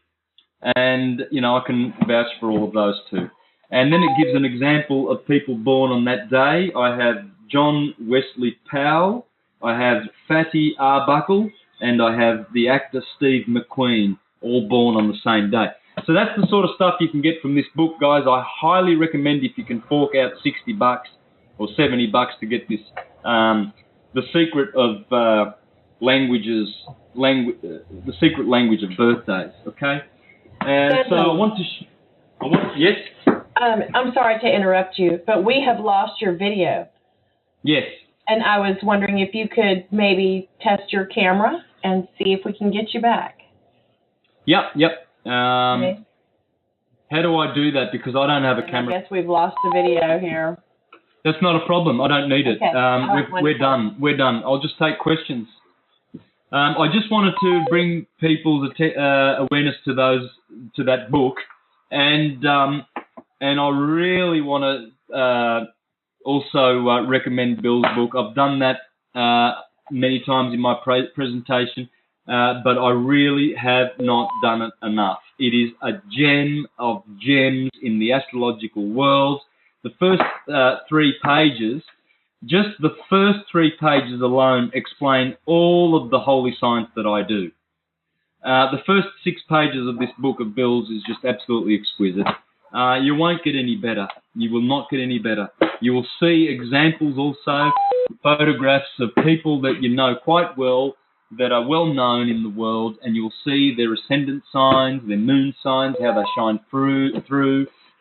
And, I can vouch for all of those too. And then it gives an example of people born on that day. I have John Wesley Powell, I have Fatty Arbuckle, and I have the actor Steve McQueen, all born on the same day. So that's the sort of stuff you can get from this book, guys. I highly recommend, if you can fork out $60 or $70 to get this, The Secret of Languages, The Secret Language of Birthdays, okay? And so I want to, yes? I'm sorry to interrupt you, but we have lost your video. Yes. And I was wondering if you could maybe test your camera and see if we can get you back. Yep. Okay. How do I do that? Because I don't have a camera. I guess we've lost the video here. That's not a problem. I don't need it. Okay. We're done. I'll just take questions. I just wanted to bring people's awareness to that book, and I really want to also recommend Bill's book. I've done that many times in my presentation, but I really have not done it enough. It is a gem of gems in the astrological world. The first 3 pages, just the first 3 pages alone, explain all of the holy science that I do. The first 6 pages of this book of Bill's is just absolutely exquisite. You won't get any better. You will not get any better. You will see examples also, photographs of people that you know quite well, that are well known in the world, and you'll see their ascendant signs, their moon signs, how they shine through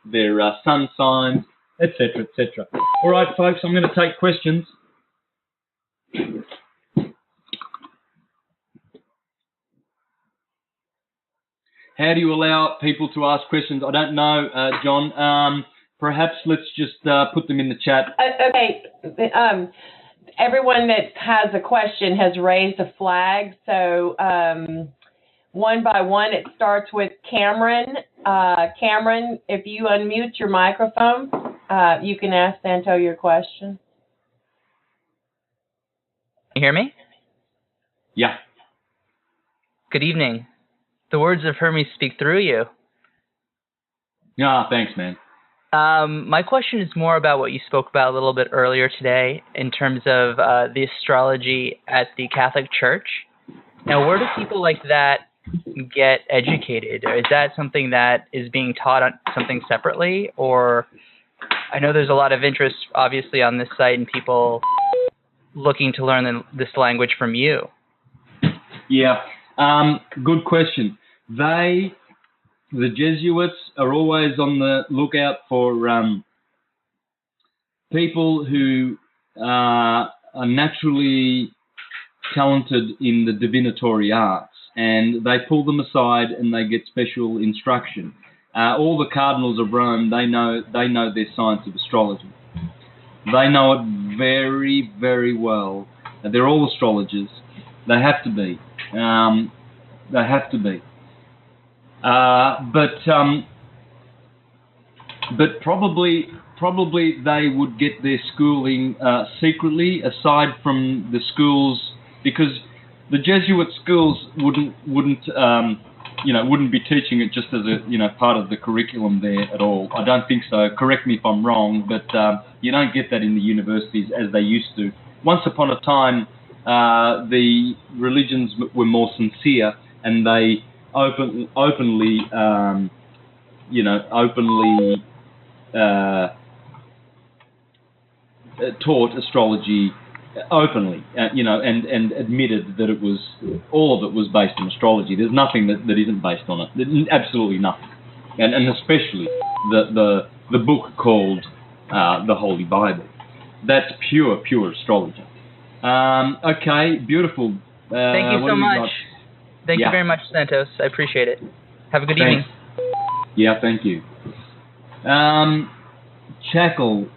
their sun signs, etc., etc. All right, folks, I'm going to take questions. How do you allow people to ask questions? I don't know, John. Perhaps let's just put them in the chat. Okay. Everyone that has a question has raised a flag. So one by one, it starts with Cameron. Cameron, if you unmute your microphone, you can ask Santo your question. Can you hear me? Yeah. Good evening. The words of Hermes speak through you. Thanks, man. My question is more about what you spoke about a little bit earlier today in terms of the astrology at the Catholic Church. Now, where do people like that get educated? Is that something that is being taught on something separately? Or I know there's a lot of interest, obviously, on this site and people looking to learn this language from you. Yeah. Good question. The Jesuits are always on the lookout for people who are naturally talented in the divinatory arts, and they pull them aside and they get special instruction. All the cardinals of Rome, they know their science of astrology. They know it very, very well. They're all astrologers. They have to be. They have to be. But probably they would get their schooling secretly, aside from the schools, because the Jesuit schools wouldn't be teaching it just as a part of the curriculum there at all. I don't think so. Correct me if I'm wrong, but you don't get that in the universities as they used to. Once upon a time, the religions were more sincere, and they openly taught astrology openly, and admitted that it was all of it was based on astrology. There's nothing that isn't based on it. Absolutely nothing, and especially the book called the Holy Bible. That's pure astrology. Okay, beautiful. Thank you so much. Thank you very much, Santos. I appreciate it. Have a good evening. Yeah, thank you. Chackle,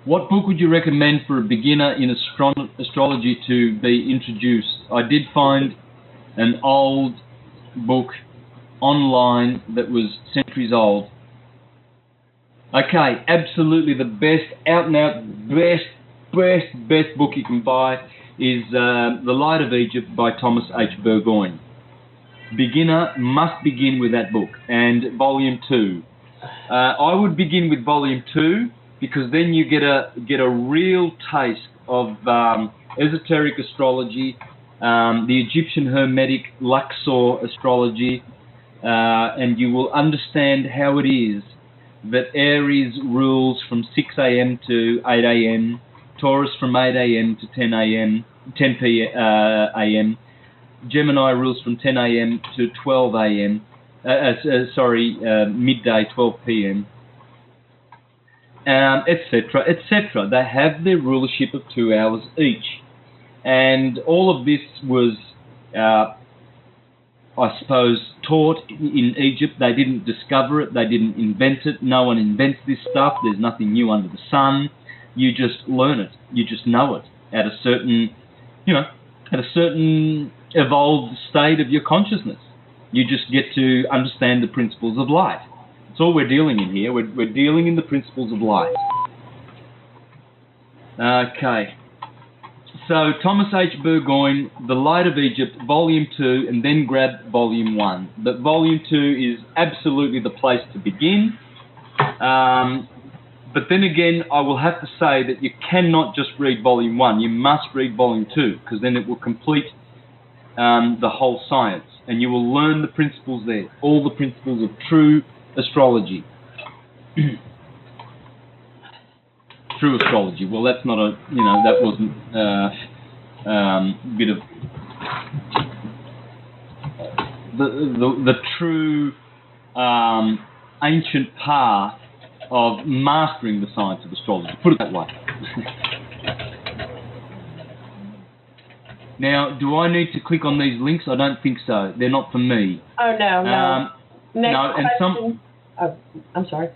what book would you recommend for a beginner in astrology to be introduced? I did find an old book online that was centuries old. Okay, absolutely the best, out-and-out, best book you can buy is The Light of Egypt by Thomas H. Burgoyne. Beginner must begin with that book, and Volume 2. I would begin with Volume 2 because then you get a real taste of esoteric astrology, the Egyptian Hermetic Luxor astrology, and you will understand how it is that Aries rules from 6 a.m. to 8 a.m., Taurus from 8 a.m. to 10 a.m., Gemini rules from 10 a.m. to 12 a.m., midday, 12 p.m., etc., etc. They have their rulership of 2 hours each. And all of this was, I suppose, taught in Egypt. They didn't discover it. They didn't invent it. No one invents this stuff. There's nothing new under the sun. You just learn it. You just know it at a certain, evolved state of your consciousness. You just get to understand the principles of light. That's all we're dealing in here. We're dealing in the principles of light. Okay. So Thomas H. Burgoyne, The Light of Egypt, Volume 2, and then grab Volume 1. But Volume 2 is absolutely the place to begin. But then again, I will have to say that you cannot just read Volume 1. You must read Volume 2, because then it will complete the whole science. And you will learn the principles there, all the principles of true astrology. True astrology. Well, that's not a, that wasn't bit of the true ancient path of mastering the science of astrology. Put it that way. Now, do I need to click on these links? I don't think so. They're not for me. Oh, no. Next question. I'm sorry.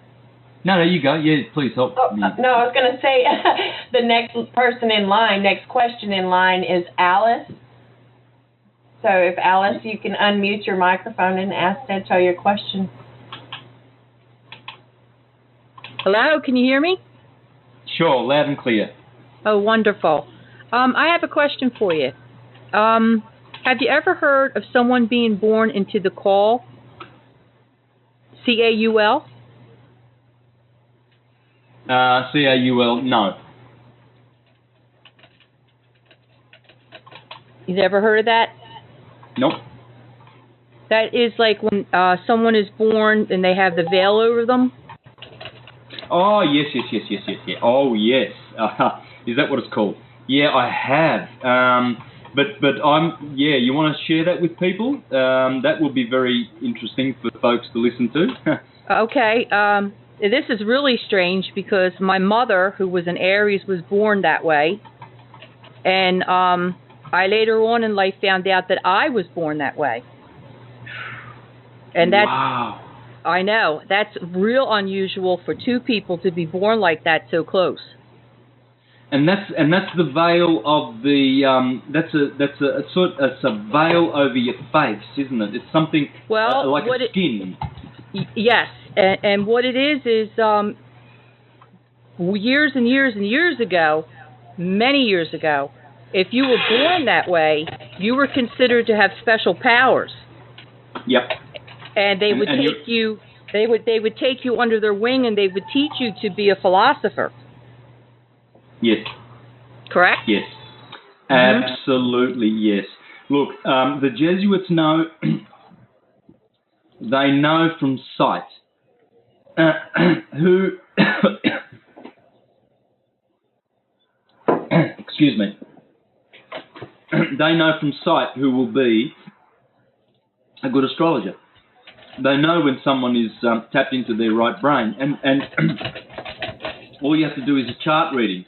No, you go. Yeah, please help me. No, I was going to say the next question in line is Alice. So if Alice, you can unmute your microphone and ask Santo your question. Hello, can you hear me? Sure, loud and clear. Oh, wonderful. I have a question for you. Have you ever heard of someone being born into the call? C-A-U-L? C-A-U-L, no. You've never heard of that? Nope. That is like when someone is born and they have the veil over them. Oh, yes. Oh, yes. Is that what it's called? Yeah, I have. But you want to share that with people? That will be very interesting for folks to listen to. Okay. This is really strange because my mother, who was an Aries, was born that way. And I later on in life found out that I was born that way. And that's, wow. I know, that's real unusual for two people to be born like that so close. And that's the veil of the that's a veil over your face, isn't it? It's something like a skin. Yes, and what it is years and years and years ago, many years ago, if you were born that way, you were considered to have special powers. Yep. And they would take you. They would take you under their wing, and they would teach you to be a philosopher. Yes. Correct? Yes. Mm-hmm. Absolutely, yes. Look, the Jesuits know, they know from sight who, excuse me, they know from sight who will be a good astrologer. They know when someone is tapped into their right brain, and all you have to do is a chart reading.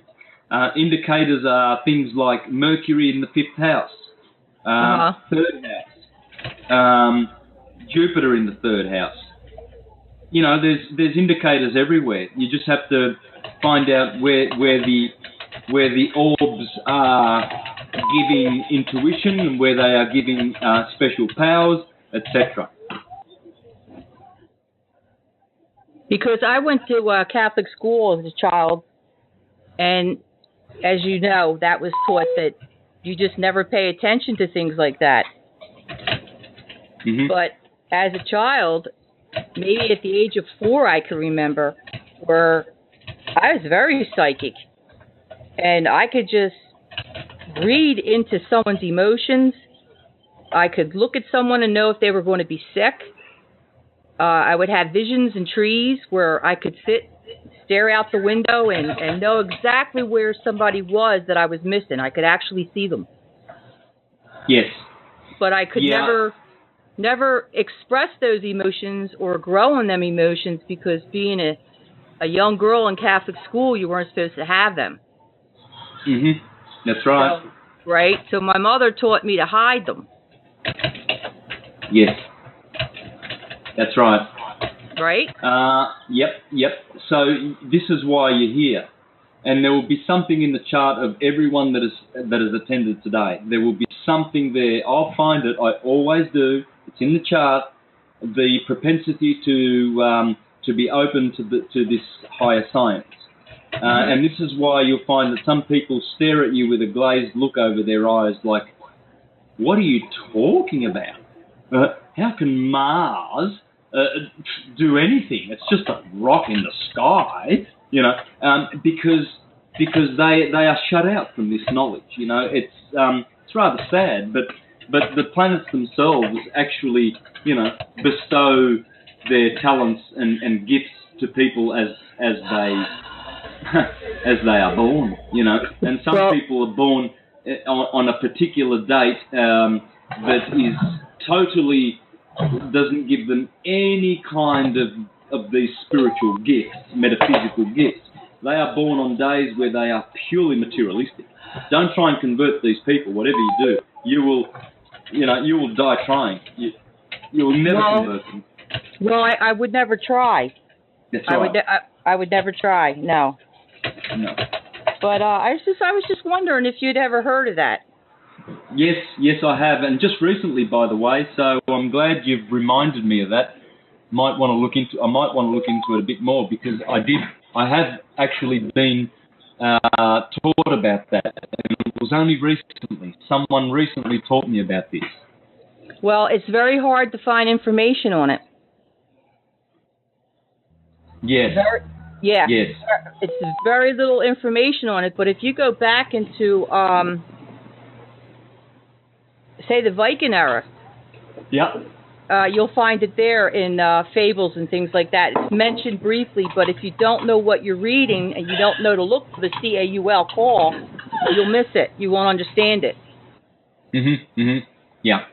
Indicators are things like Mercury in the 5th house, 3rd house, Jupiter in the 3rd house. There's indicators everywhere. You just have to find out where the orbs are giving intuition and where they are giving special powers, etc. Because I went to Catholic school as a child, and as you know, that was taught that you just never pay attention to things like that. Mm-hmm. But as a child, maybe at the age of 4, I can remember, where I was very psychic, and I could just read into someone's emotions. I could look at someone and know if they were going to be sick. I would have visions in trees where I could sit, stare out the window, and know exactly where somebody was that I was missing. I could actually see them. Yes. But I could never express those emotions or grow in them emotions because being a young girl in Catholic school, you weren't supposed to have them. Mm-hmm. That's right. So, right? So my mother taught me to hide them. Yes. That's right. Right? Yep. So this is why you're here. And there will be something in the chart of everyone that has attended today. There will be something there. I'll find it. I always do. It's in the chart. The propensity to be open to this higher science. And this is why you'll find that some people stare at you with a glazed look over their eyes like, what are you talking about? How can Mars do anything? It's just a rock in the sky, because they are shut out from this knowledge. It's rather sad, but the planets themselves actually, bestow their talents and gifts to people as they as they are born, and some people are born on a particular date that is totally doesn't give them any kind of these spiritual gifts, metaphysical gifts. They are born on days where they are purely materialistic. Don't try and convert these people. Whatever you do, you will die trying. You will never convert them. Well, I would never try. That's right. I would never try. No. No. But I was just wondering if you'd ever heard of that. Yes, I have, and just recently, by the way. So I'm glad you've reminded me of that. I might want to look into it a bit more because I have actually been taught about that, and it was only recently. Someone recently taught me about this. Well, it's very hard to find information on it. Yes. Yeah. Yes. It's very little information on it, but if you go back into, say, the Viking era, you'll find it there in fables and things like that. It's mentioned briefly, but if you don't know what you're reading and you don't know to look for the CAUL call, you'll miss it. You won't understand it. Yeah.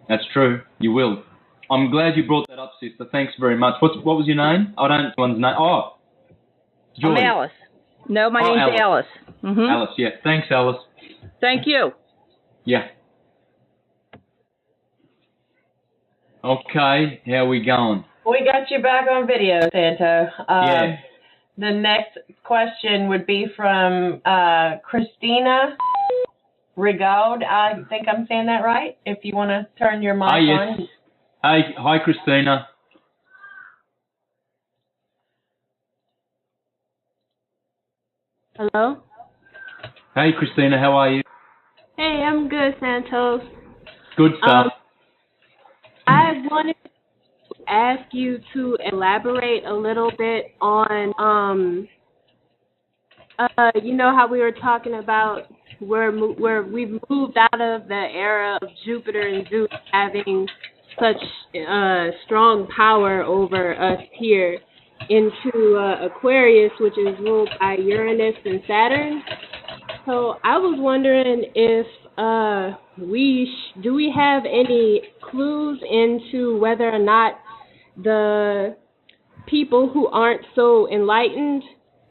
That's true. You will. I'm glad you brought that up, sister. Thanks very much. What was your name? I don't know one's name. Oh, Joy. I'm Alice. No, my name's Alice. Alice, yeah. Thanks, Alice. Thank you. Yeah. Okay, how are we going? We got you back on video, Santo. Yeah. The next question would be from Christina Rigaud. I think I'm saying that right. If you want to turn your mic on. Hi, Christina. Hello? Hey, Christina, how are you? Hey, I'm good, Santos. Good stuff. I wanted to ask you to elaborate a little bit on, you know how we were talking about where we've moved out of the era of Jupiter and Zeus having such strong power over us here into Aquarius, which is ruled by Uranus and Saturn. So I was wondering if do we have any clues into whether or not the people who aren't so enlightened,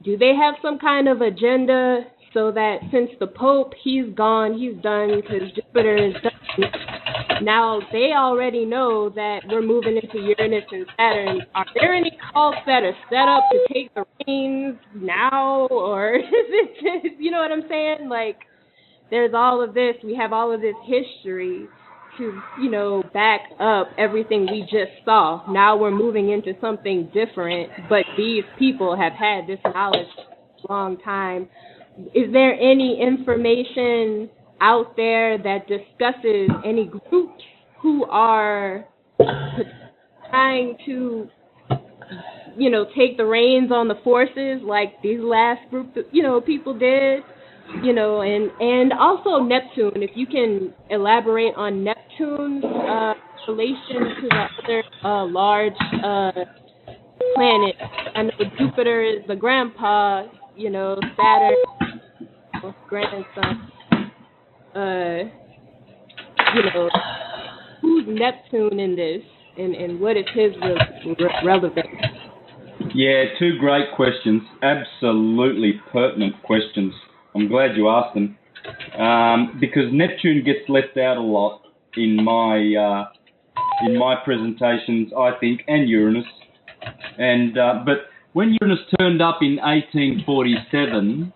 do they have some kind of agenda so that since the Pope, he's gone, he's done because Jupiter is done, now they already know that we're moving into Uranus and Saturn. Are there any cults that are set up to take the reins now, or is it, you know what I'm saying? Like, there's all of this, we have all of this history. to, back up everything we just saw. Now we're moving into something different, but these people have had this knowledge for a long time. Is there any information out there that discusses any groups who are trying to, take the reins on the forces like these last group of, people did? And also Neptune, if you can elaborate on Neptune's relation to the other large planet. I know Jupiter is the grandpa, Saturn, grandson. Who's Neptune in this, and what is his relevance? Yeah, two great questions, absolutely pertinent questions. I'm glad you asked them, because Neptune gets left out a lot in my presentations, I think, and Uranus. And but when Uranus turned up in 1847,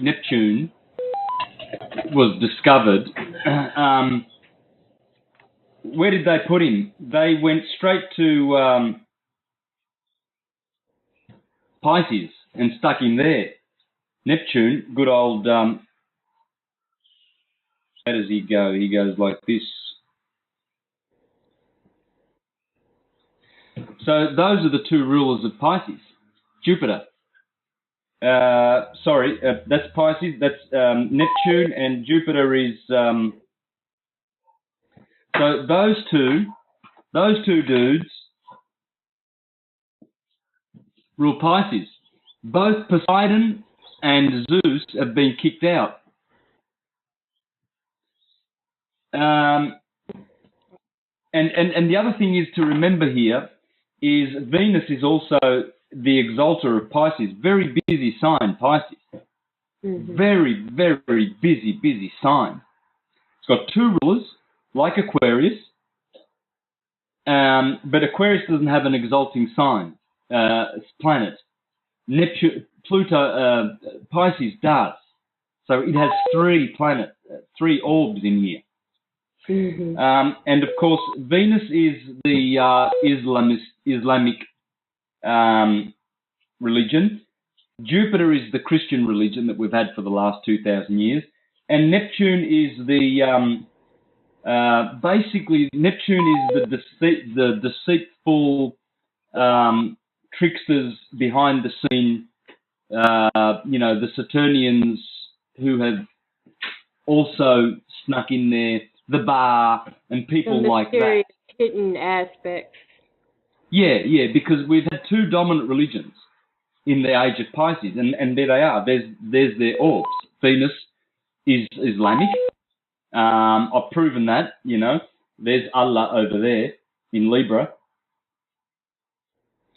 Neptune was discovered. Where did they put him? They went straight to Pisces and stuck him there. Neptune, good old, how does he go? He goes like this. So those are the two rulers of Pisces. Jupiter. That's Pisces, that's Neptune, and Jupiter is, so those two dudes rule Pisces. Both Poseidon and Zeus have been kicked out. And the other thing is to remember here is Venus is also the exalter of Pisces. Very busy sign, Pisces. Mm-hmm. Very, very busy sign. It's got two rulers, like Aquarius, but Aquarius doesn't have an exalting sign, planet. Neptune, Pluto, Pisces does. So it has three planets, three orbs in here. Mm-hmm. And of course, Venus is the Islamic religion. Jupiter is the Christian religion that we've had for the last 2,000 years. And Neptune is basically Neptune is the deceitful tricksters behind the scene, the Saturnians who have also snuck in there, the bar, and people like that. Hidden aspects. Yeah, because we've had two dominant religions in the age of Pisces, and there they are. There's their orbs. Venus is Islamic. I've proven that, There's Allah over there in Libra,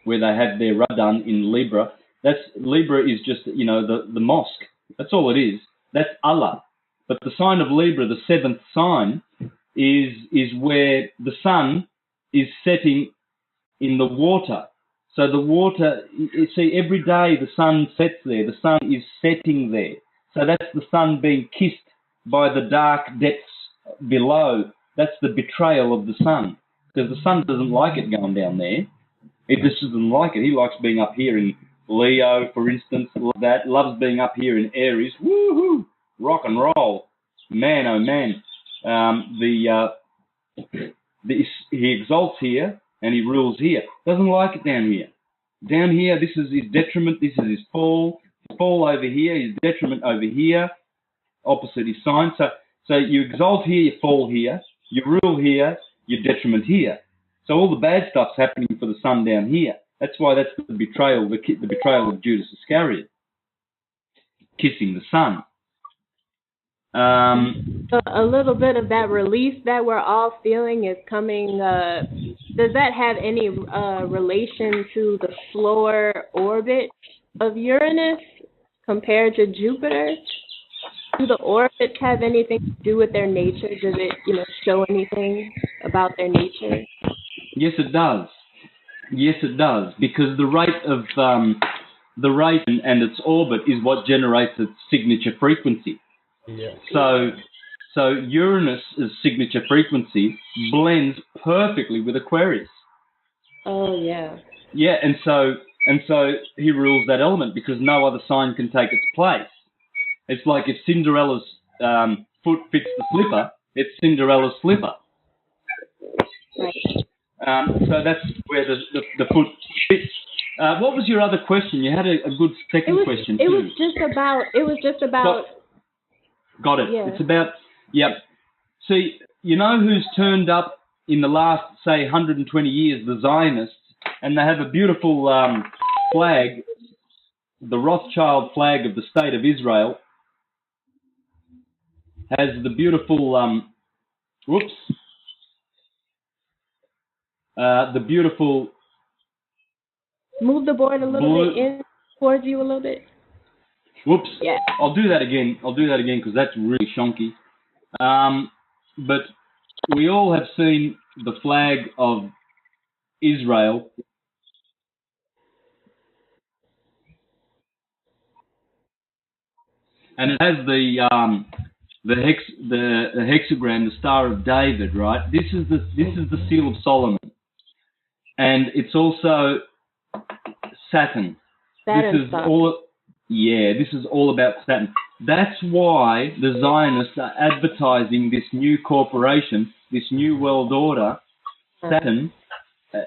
where they have their Ramadan in Libra. Libra is just, the mosque. That's all it is. That's Allah. But the sign of Libra, the seventh sign, is where the sun is setting in the water. So the water, you see, every day the sun sets there. The sun is setting there. So that's the sun being kissed by the dark depths below. That's the betrayal of the sun. Because the sun doesn't like it going down there. It just doesn't like it. He likes being up here in Leo, for instance, that. Loves being up here in Aries. Woohoo! Rock and roll. Man, oh man. He exalts here and he rules here. Doesn't like it down here. Down here, this is his detriment. This is his fall. His fall over here, his detriment over here. Opposite his sign. So you exalt here, you fall here. You rule here, you detriment here. So all the bad stuff's happening for the sun down here. That's why that's the betrayal, the betrayal of Judas Iscariot, kissing the sun. A little bit of that release that we're all feeling is coming. Does that have any relation to the slower orbit of Uranus compared to Jupiter? Do the orbits have anything to do with their nature? Does it, show anything about their nature? Yes, it does. Yes, it does. Because the rate and its orbit is what generates its signature frequency. Yeah. So So Uranus's signature frequency blends perfectly with Aquarius. Oh, yeah. Yeah, and so he rules that element because no other sign can take its place. It's like if Cinderella's foot fits the slipper, it's Cinderella's slipper. Right. So that's where the foot fits. What was your other question? You had a good second question too. It was just about. Got it. Yeah. It's about. Yep. See, you know who's turned up in the last, say, 120 years? The Zionists, and they have a beautiful flag, the Rothschild flag of the State of Israel. Has the beautiful, the beautiful. Move the board a little bit in towards you a little bit. Whoops. Yeah. I'll do that again because that's really shonky. But we all have seen the flag of Israel. And it has the hexagram, the Star of David, right? This is the seal of Solomon, and it's also Saturn. This is all about Saturn. That's why the Zionists are advertising this new corporation, this new world order, Saturn,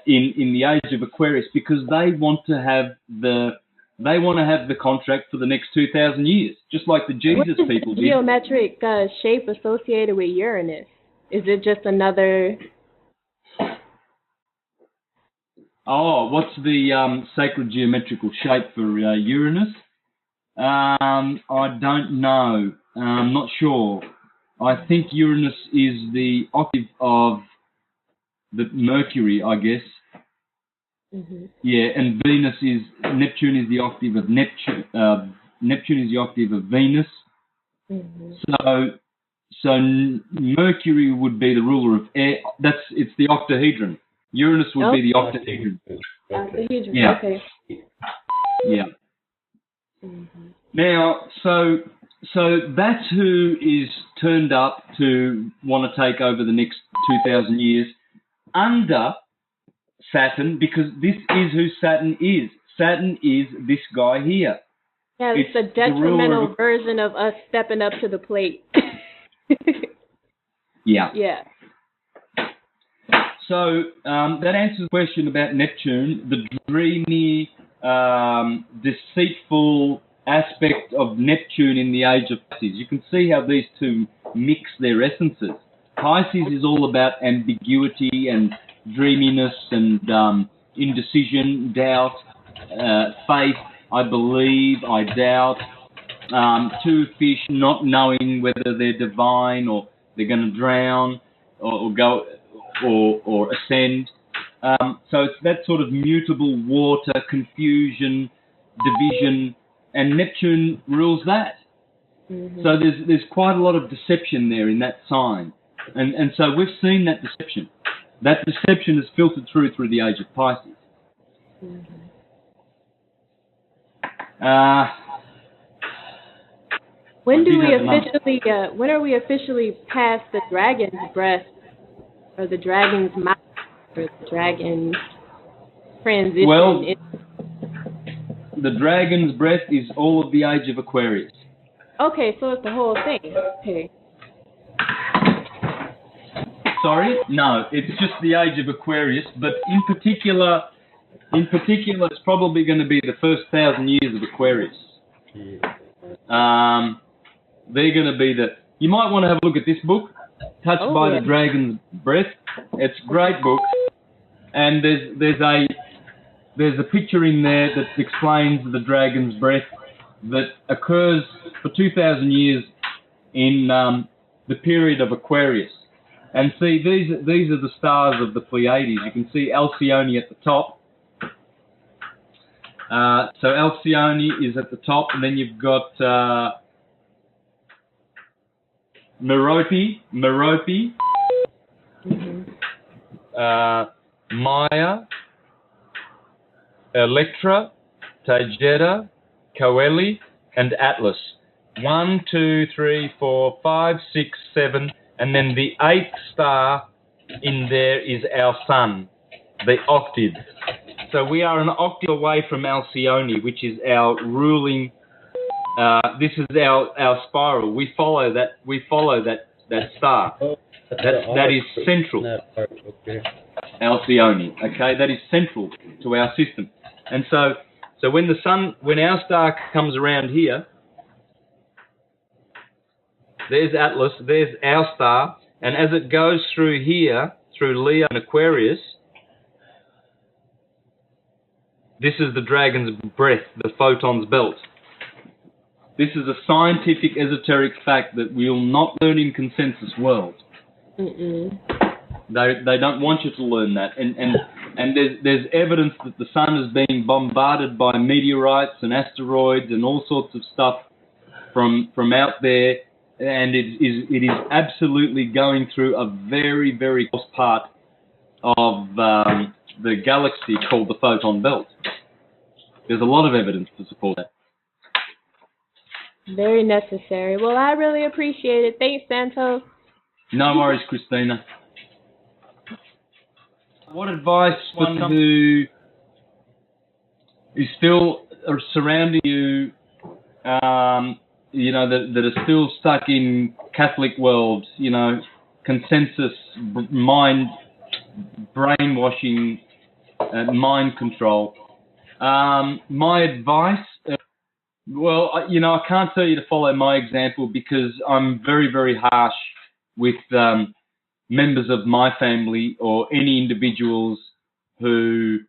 in the age of Aquarius, because they want to have the contract for the next 2,000 years, just like the Jesus people did. Geometric shape associated with Uranus? Is it just another? Oh, what's the sacred geometrical shape for Uranus? I don't know. I'm not sure. I think Uranus is the octave of the Mercury, I guess. Mm-hmm. Yeah, and Neptune is the octave of Neptune. Neptune is the octave of Venus. Mm-hmm. So Mercury would be the ruler of air. It's the octahedron. Uranus would be the octahedron. Octahedron. Yeah. Okay. Yeah. Mm-hmm. Now, so that's who is turned up to want to take over the next 2,000 years under Saturn, because this is who Saturn is. Saturn is this guy here. Yeah, it's a detrimental version of us stepping up to the plate. Yeah. Yeah. So that answers the question about Neptune, the dreamy, deceitful aspect of Neptune in the age of Pisces. You can see how these two mix their essences. Pisces is all about ambiguity and dreaminess and indecision, doubt, faith, I believe, I doubt, two fish not knowing whether they're divine or they're going to drown or go or ascend. So it's that sort of mutable water, confusion, division, and Neptune rules that. Mm-hmm. So there's quite a lot of deception there in that sign. And so we've seen that deception. That deception is filtered through the age of Pisces. Mm-hmm. When are we officially past the dragon's breath, or the dragon's mouth, or the dragon's transition? Well, the dragon's breath is all of the age of Aquarius. Okay, so it's the whole thing. Okay. Sorry? No, it's just the age of Aquarius, but in particular, it's probably going to be the first 1,000 years of Aquarius. They're going to be you might want to have a look at this book, Touched by the Dragon's Breath. It's a great book, and there's a picture in there that explains the dragon's breath that occurs for 2,000 years in the period of Aquarius. And see, these are the stars of the Pleiades. You can see Alcyone at the top. So Alcyone is at the top, and then you've got Merope, mm-hmm. Maya, Electra, Taygeta, Coeli, and Atlas. 1, 2, 3, 4, 5, 6, 7, and then the 8th star in there is our sun, the octave. So we are an octave away from Alcyone, which is our ruling. This is our spiral. We follow that star. That is central. Alcyone. Okay, that is central to our system. And so when our star comes around here, there's Atlas, there's our star, and as it goes through here, through Leo and Aquarius, this is the dragon's breath, the photon's belt. This is a scientific, esoteric fact that we'll not learn in consensus world. They don't want you to learn that, and there's evidence that the sun is being bombarded by meteorites and asteroids and all sorts of stuff from out there. And it is absolutely going through a very, very close part of the galaxy called the photon belt. There's a lot of evidence to support that. Very necessary. Well, I really appreciate it. Thanks, Santos. No worries, Christina. What advice one who is still surrounding you, that are still stuck in Catholic world, consensus, mind, brainwashing, mind control. My advice, I can't tell you to follow my example because I'm very, very harsh with members of my family or any individuals who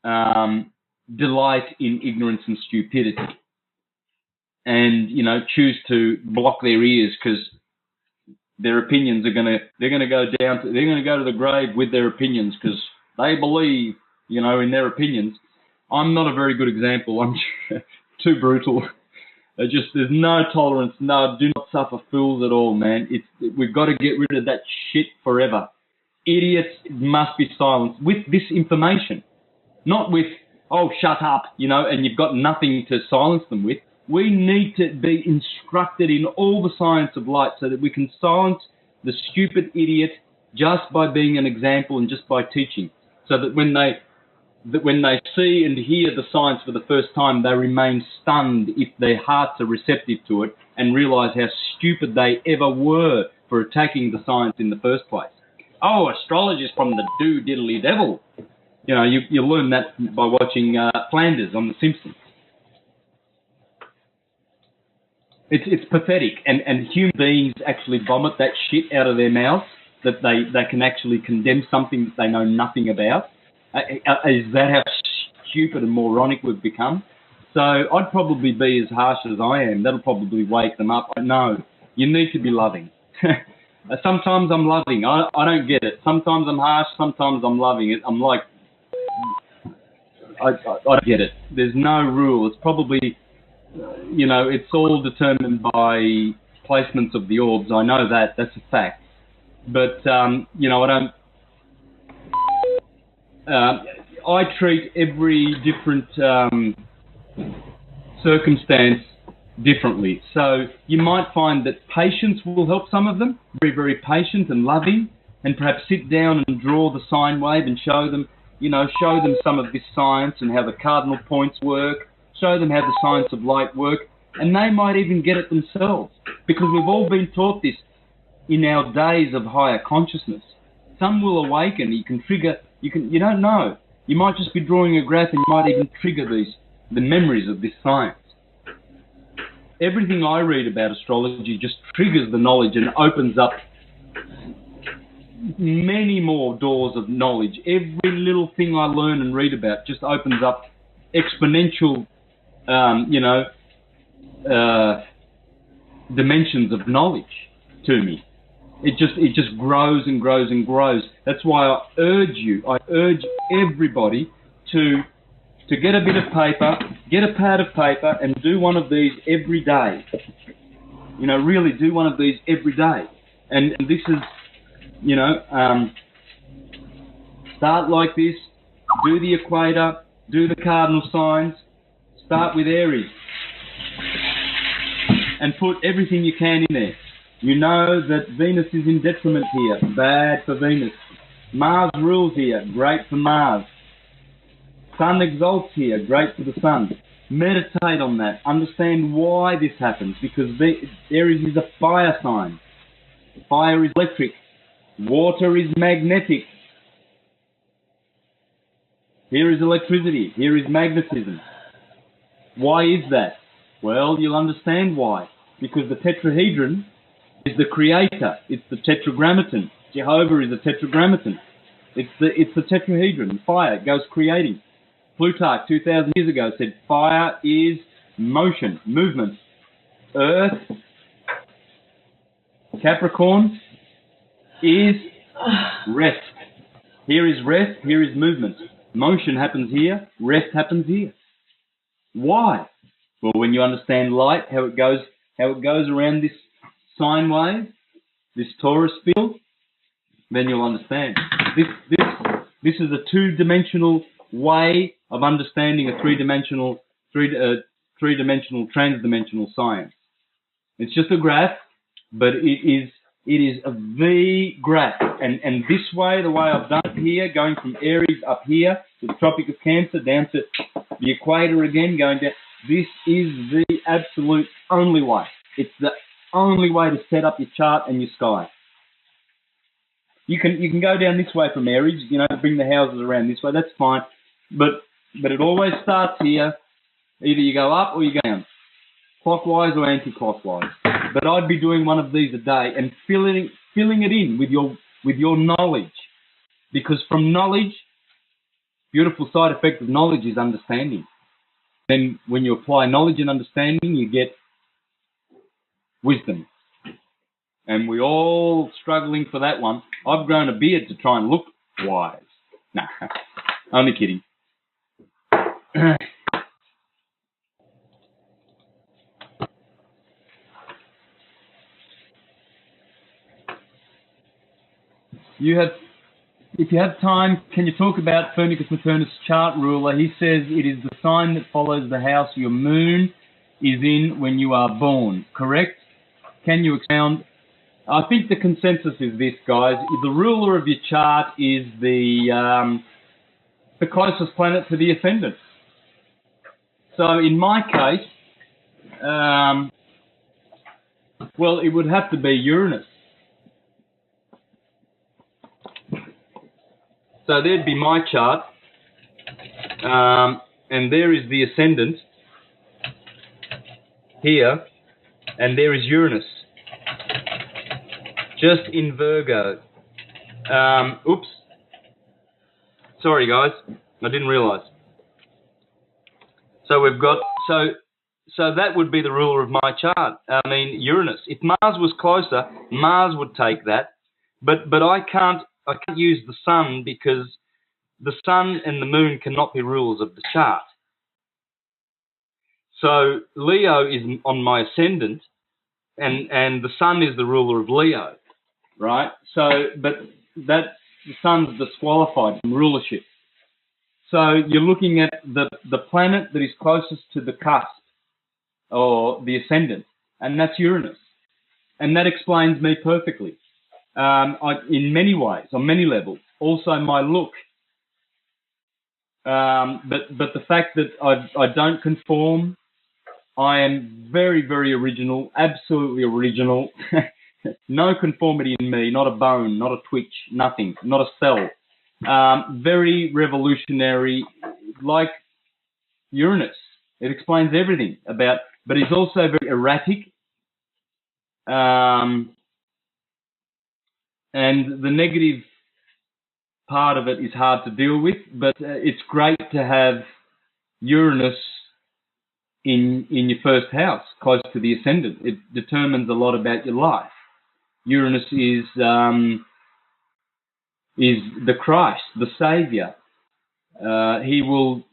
delight in ignorance and stupidity. And choose to block their ears because their opinions they're going to go to the grave with their opinions because they believe in their opinions. I'm not a very good example. I'm too brutal. There's no tolerance. No, do not suffer fools at all, man. We've got to get rid of that shit forever. Idiots must be silenced with this information, not with shut up, and you've got nothing to silence them with. We need to be instructed in all the science of light so that we can silence the stupid idiot just by being an example and just by teaching. So that when they see and hear the science for the first time, they remain stunned if their hearts are receptive to it and realise how stupid they ever were for attacking the science in the first place. Oh, astrology is from the do-diddly devil. You learn that by watching Flanders on The Simpsons. It's pathetic, and human beings actually vomit that shit out of their mouths, that they can actually condemn something that they know nothing about. Is that how stupid and moronic we've become? So I'd probably be as harsh as I am. That'll probably wake them up. No, you need to be loving. Sometimes I'm loving. I don't get it. Sometimes I'm harsh. Sometimes I'm loving. I'm like, I don't get it. There's no rule. It's probably... it's all determined by placements of the orbs. I know that. That's a fact. But, I don't... I treat every different circumstance differently. So you might find that patience will help some of them, very, very patient and loving, and perhaps sit down and draw the sine wave and show them some of this science and how the cardinal points work, show them how the science of light work, and they might even get it themselves, because we've all been taught this in our days of higher consciousness. Some will awaken. You don't know. You might just be drawing a graph and you might even trigger the memories of this science. Everything I read about astrology just triggers the knowledge and opens up many more doors of knowledge. Every little thing I learn and read about just opens up exponential dimensions of knowledge to me. It just grows and grows and grows. That's why I urge everybody to get a bit of paper, get a pad of paper, and do one of these every day. Really do one of these every day. And this is, start like this, do the equator, do the cardinal signs, start with Aries. and put everything you can in there. You know that Venus is in detriment here, bad for Venus. Mars rules here, great for Mars. Sun exalts here, great for the Sun. Meditate on that. Understand why this happens, because Aries is a fire sign. Fire is electric. Water is magnetic. Here is electricity. Here is magnetism. Why is that? Well, you'll understand why. Because the tetrahedron is the creator. It's the tetragrammaton. Jehovah is a tetragrammaton. It's the tetrahedron. Fire goes creating. Plutarch 2,000 years ago said fire is motion, movement. Earth, Capricorn, is rest. Here is rest, here is movement. Motion happens here, rest happens here. Why? Well, when you understand light, how it goes around this sine wave, this torus field, then you'll understand. This is a two-dimensional way of understanding a three-dimensional transdimensional science. It's just a graph, but it is a V graph. And this way, the way I've done it here, going from Aries up here to the Tropic of Cancer down to the equator again, going down, this is the absolute only way. It's the only way to set up your chart and your sky. You can go down this way from Aries, bring the houses around this way, that's fine. But it always starts here. Either you go up or you go down, clockwise or anti-clockwise. But I'd be doing one of these a day and filling it in with your knowledge, because from knowledge, beautiful side effect of knowledge is understanding. Then when you apply knowledge and understanding, you get wisdom. And we're all struggling for that one. I've grown a beard to try and look wise. Nah, only kidding. If you have time, can you talk about Phoenicus Maternus chart ruler? He says it is the sign that follows the house your moon is in when you are born, correct? Can you expound? I think the consensus is this, guys. The ruler of your chart is the closest planet to the ascendant. So in my case, well, it would have to be Uranus. So there'd be my chart, and there is the ascendant here, and there is Uranus, just in Virgo. Oops. Sorry, guys. I didn't realise. So we've got, so that would be the ruler of my chart. I mean, Uranus. If Mars was closer, Mars would take that, but I can't use the sun, because the sun and the moon cannot be rulers of the chart. So Leo is on my ascendant, and the sun is the ruler of Leo, right? So, but the sun's disqualified from rulership. So you're looking at the planet that is closest to the cusp, or the ascendant, and that's Uranus. And that explains me perfectly. In many ways, on many levels. Also my look. But the fact that I don't conform, I am very, very original, absolutely original. No conformity in me, not a bone, not a twitch, nothing, not a cell. Very revolutionary, like Uranus. It explains everything about, but it's also very erratic. And the negative part of it is hard to deal with, but it's great to have Uranus in your first house, close to the ascendant. It determines a lot about your life. Uranus is the Christ, the Saviour. He will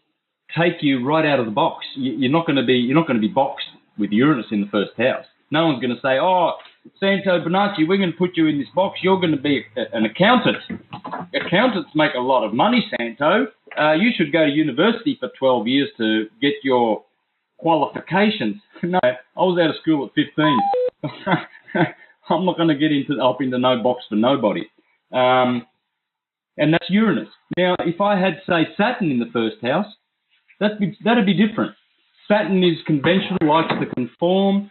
take you right out of the box. You're not going to be boxed with Uranus in the first house. No one's going to say, "Oh, Santo Bonacci, we're going to put you in this box. You're going to be an accountant. Accountants make a lot of money, Santo. You should go to university for 12 years to get your qualifications. No, I was out of school at 15. I'm not going to get into no box for nobody. And that's Uranus. Now, if I had, say, Saturn in the first house, that'd be different. Saturn is conventional, likes to conform,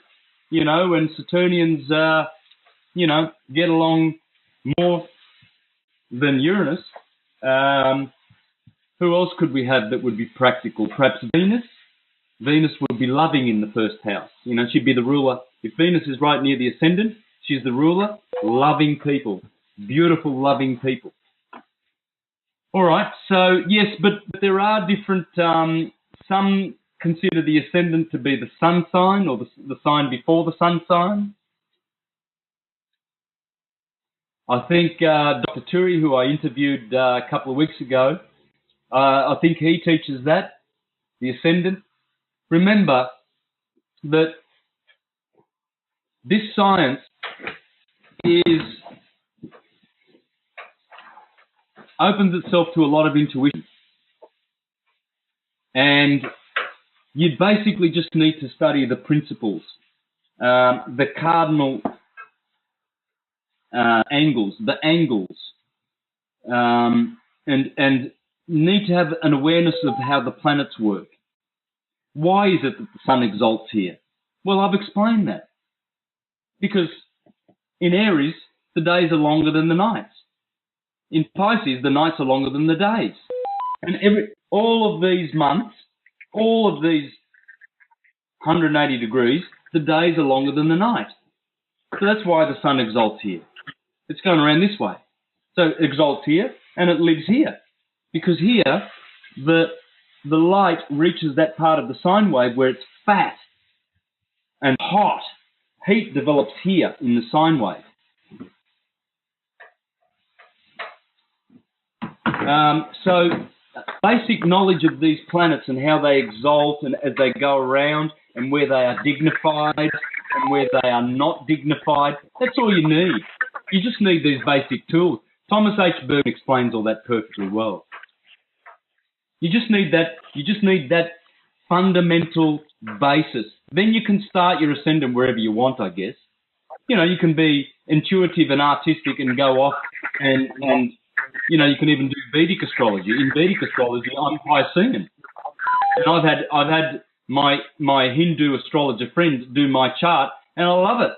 and Saturnians, get along more than Uranus. Who else could we have that would be practical? Perhaps Venus. Venus would be loving in the first house. She'd be the ruler. If Venus is right near the ascendant, she's the ruler. Loving people. Beautiful, loving people. All right. So, yes, but there are different... some consider the ascendant to be the sun sign or the sign before the sun sign. I think Dr. Turi, who I interviewed a couple of weeks ago, I think he teaches that, the ascendant. Remember that this science opens itself to a lot of intuition. And you basically just need to study the principles, the cardinal angles, and need to have an awareness of how the planets work. Why is it that the sun exalts here? Well, I've explained that. Because in Aries, the days are longer than the nights. In Pisces, the nights are longer than the days. And all of these months, all of these 180 degrees, the days are longer than the night. So that's why the sun exalts here. It's going around this way. So it exalts here and it lives here. Because here, the light reaches that part of the sine wave where it's fat and hot. Heat develops here in the sine wave. So basic knowledge of these planets and how they exalt and as they go around and where they are dignified and where they are not dignified, that's all you need. You just need these basic tools. Thomas H. Burton explains all that perfectly well. You just need that fundamental basis. Then you can start your ascendant wherever you want, I guess. You can be intuitive and artistic and go off and you can even do Vedic astrology. In Vedic astrology, I'm Piscean. And I've had my Hindu astrologer friends do my chart, and I love it.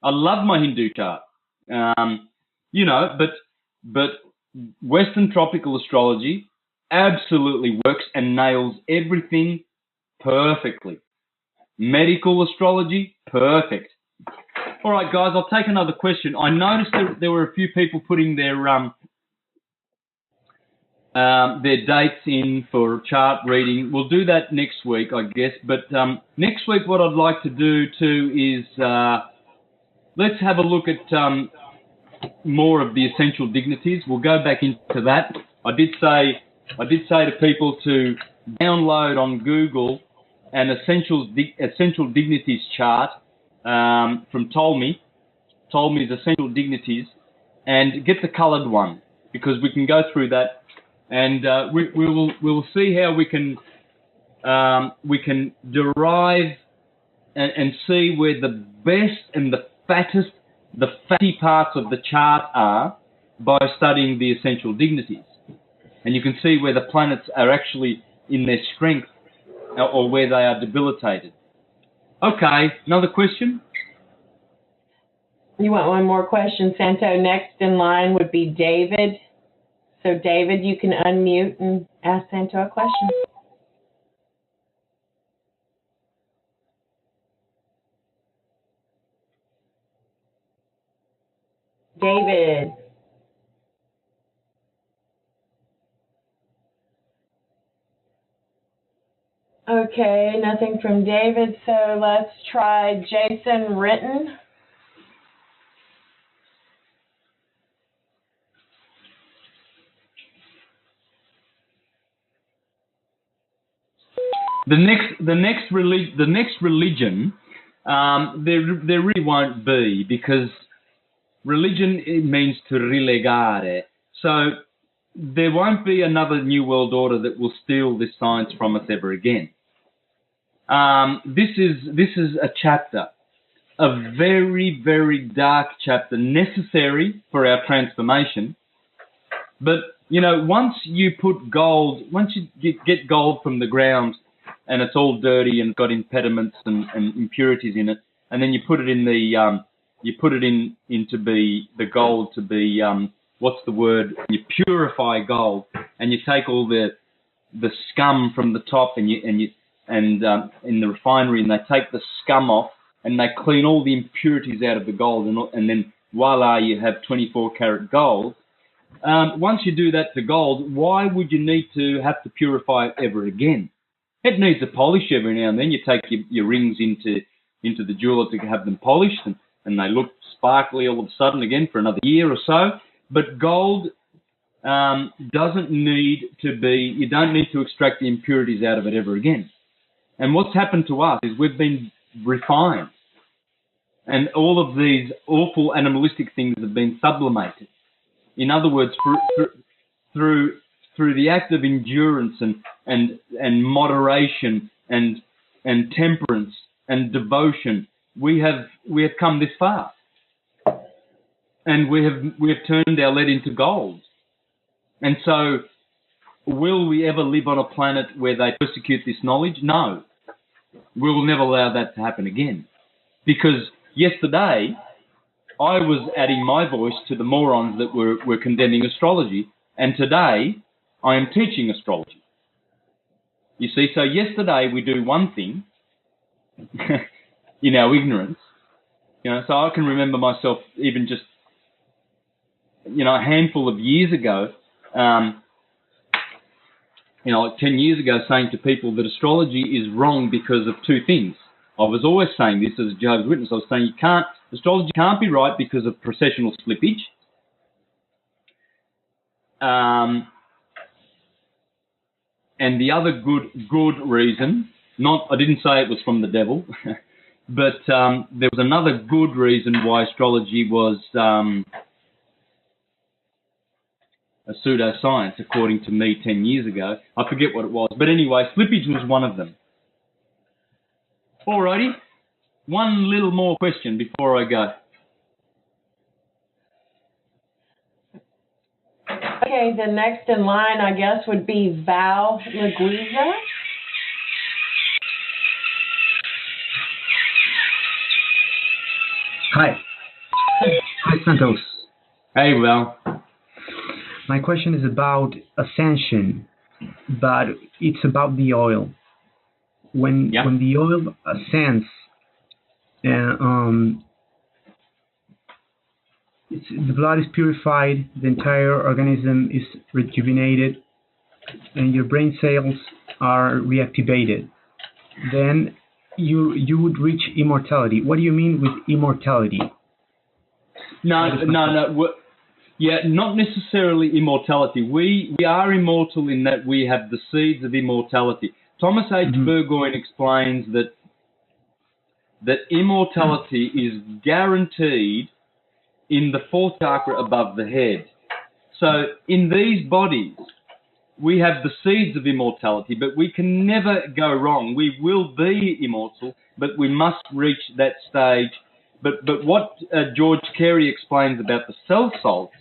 I love my Hindu chart. But Western tropical astrology absolutely works and nails everything perfectly. Medical astrology, perfect. All right, guys, I'll take another question. I noticed that there were a few people putting their dates in for chart reading. We'll do that next week, I guess. But next week, what I'd like to do too is let's have a look at more of the essential dignities. We'll go back into that. I did say to people to download on Google an essential dignities chart from Ptolemy's essential dignities, and get the coloured one, because we can go through that, and we'll see how we can derive and see where the best and the fatty parts of the chart are by studying the essential dignities. And you can see where the planets are actually in their strength or where they are debilitated. Okay, another question? You want one more question, Santo? Next in line would be David. So, David, you can unmute and ask Santo a question. David. Okay, nothing from David, so let's try Jason Ritten. The next religion, there really won't be, because religion, it means to relegare. So there won't be another new world order that will steal this science from us ever again. This is a chapter, a very, very dark chapter, necessary for our transformation. But, you know, once you get gold from the ground and it's all dirty and got impediments and impurities in it, and then you put it in into the gold to be, what's the word? You purify gold, and you take all the scum from the top and in the refinery, and they take the scum off and they clean all the impurities out of the gold, and then voila, you have 24 karat gold. Once you do that to gold, why would you need to have to purify it ever again? It needs a polish every now and then. You take your rings into the jeweler to have them polished, and they look sparkly all of a sudden again for another year or so. But gold doesn't need to be, you don't need to extract the impurities out of it ever again. And what's happened to us is we've been refined. And all of these awful animalistic things have been sublimated. In other words, through the act of endurance and moderation and temperance and devotion, we have come this far. And we have turned our lead into gold. And so, will we ever live on a planet where they persecute this knowledge? No. We will never allow that to happen again. Because yesterday, I was adding my voice to the morons that were condemning astrology, and today, I am teaching astrology. You see, so yesterday we do one thing in our ignorance. You know, so I can remember myself even just, you know, a handful of years ago, you know, like 10 years ago, saying to people that astrology is wrong because of two things. I was always saying this as a Jehovah's Witness. I was saying astrology can't be right because of processional slippage. And the other good reason, I didn't say it was from the devil, but there was another good reason why astrology was a pseudoscience, according to me 10 years ago. I forget what it was. But anyway, slippage was one of them. Alrighty. One little more question before I go. Okay, the next in line, I guess, would be Val Laguiza. Hi. Hi, Santos. Hey, Val. My question is about ascension, but it's about the oil. When the oil ascends, the blood is purified, the entire organism is rejuvenated, and your brain cells are reactivated. Then you would reach immortality. What do you mean with immortality? No. Yeah, not necessarily immortality. We are immortal in that we have the seeds of immortality. Thomas H. Burgoyne explains that immortality is guaranteed in the fourth chakra above the head. So in these bodies, we have the seeds of immortality, but we can never go wrong. We will be immortal, but we must reach that stage. But what George Carey explains about the cell salts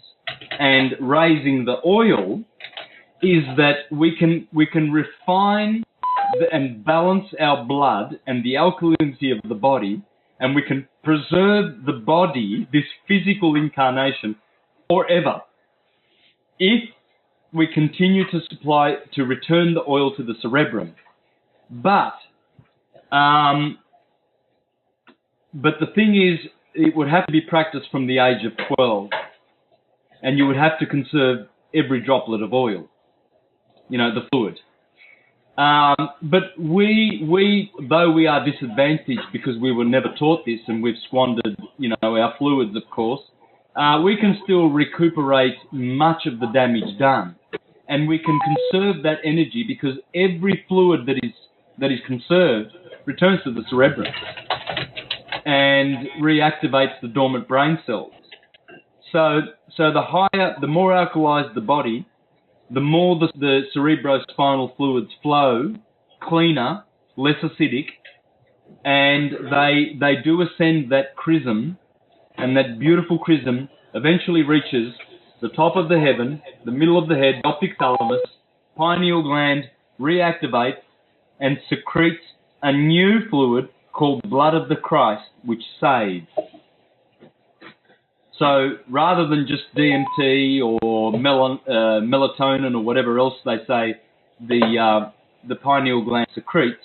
and raising the oil is that we can refine and balance our blood and the alkalinity of the body, and we can preserve the body, this physical incarnation, forever, if we continue to return the oil to the cerebrum. But the thing is, it would have to be practiced from the age of 12, and you would have to conserve every droplet of oil, you know, the fluid. But we, though we are disadvantaged because we were never taught this and we've squandered, you know, our fluids, of course, we can still recuperate much of the damage done. And we can conserve that energy because every fluid that is conserved returns to the cerebrum and reactivates the dormant brain cells. So the more alkalized the body, the more the cerebrospinal fluids flow cleaner less acidic, and they do ascend that chrism, and that beautiful chrism eventually reaches the top of the heaven, the middle of the head, the optic thalamus, pineal gland reactivates and secretes a new fluid called blood of the Christ, which saves. So rather than just DMT or melatonin or whatever else they say the pineal gland secretes,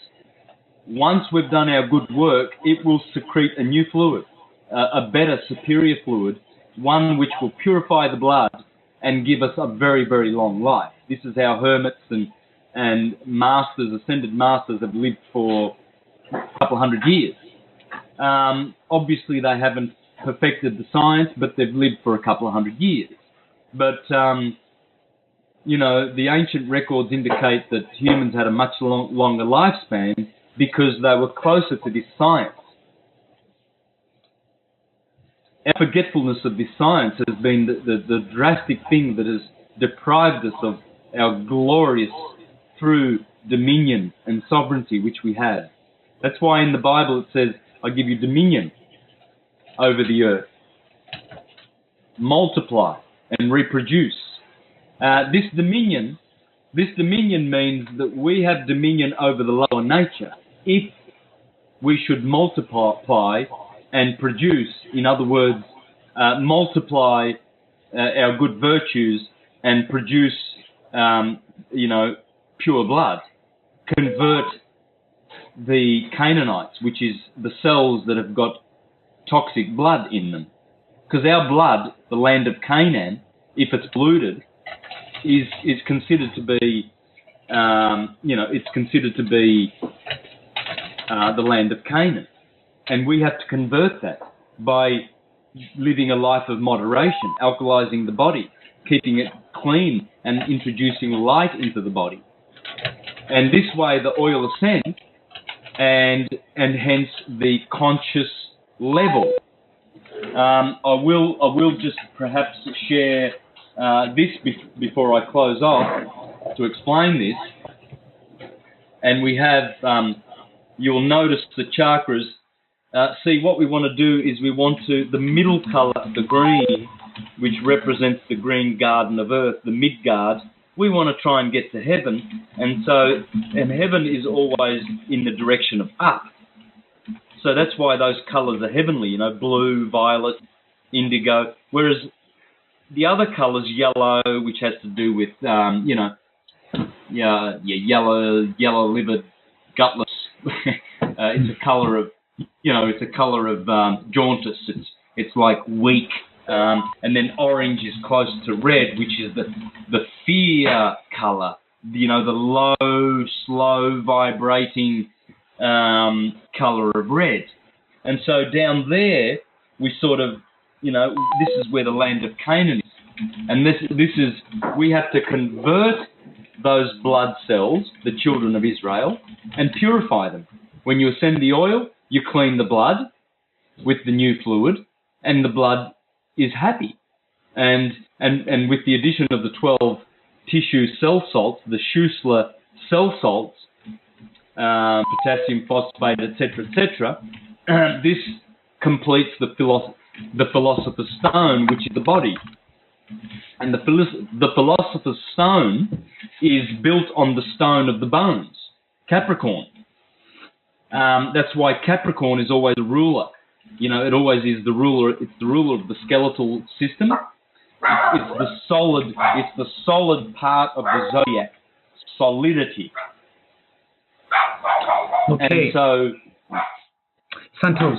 once we've done our good work, it will secrete a new fluid, a better, superior fluid, one which will purify the blood and give us a very, very long life. This is how hermits and masters, ascended masters, have lived for a couple hundred years. Obviously, they haven't perfected the science, but they've lived for a couple of hundred years. But, the ancient records indicate that humans had a much longer lifespan because they were closer to this science. Our forgetfulness of this science has been the drastic thing that has deprived us of our glorious true dominion and sovereignty which we have. That's why in the Bible it says, I give you dominion over the earth. Multiply and reproduce. This dominion means that we have dominion over the lower nature if we should multiply and produce, in other words, multiply our good virtues and produce, pure blood. Convert the Canaanites, which is the cells that have got toxic blood in them. Because our blood, the land of Canaan, if it's polluted, is considered to be, it's considered to be the land of Canaan. And we have to convert that by living a life of moderation, alkalizing the body, keeping it clean and introducing light into the body. And this way the oil ascends and hence the conscious level. I will just perhaps share this before I close off to explain this. And we have, you'll notice the chakras. See, what we want to do is we want to, the middle colour, the green, which represents the green garden of earth, the Midgard, we want to try and get to heaven. And heaven is always in the direction of up. So that's why those colours are heavenly, blue, violet, indigo. Whereas the other colours, yellow, which has to do with, yellow-livered, gutless. It's a colour of, jaundice. It's like weak. And then orange is close to red, which is the fear colour. The low, slow, vibrating colour of red. And so down there, we sort of, this is where the land of Canaan is. And this is, we have to convert those blood cells, the children of Israel, and purify them. When you ascend the oil, you clean the blood with the new fluid, and the blood is happy. And with the addition of the 12 tissue cell salts, the Schussler cell salts, potassium phosphate, etc., this completes the philosopher's stone, which is the body. And the philosopher's stone is built on the stone of the bones, Capricorn. That's why Capricorn is always the ruler. It always is the ruler. It's the ruler of the skeletal system. It's the solid part of the zodiac, solidity. Okay. And so, Santos.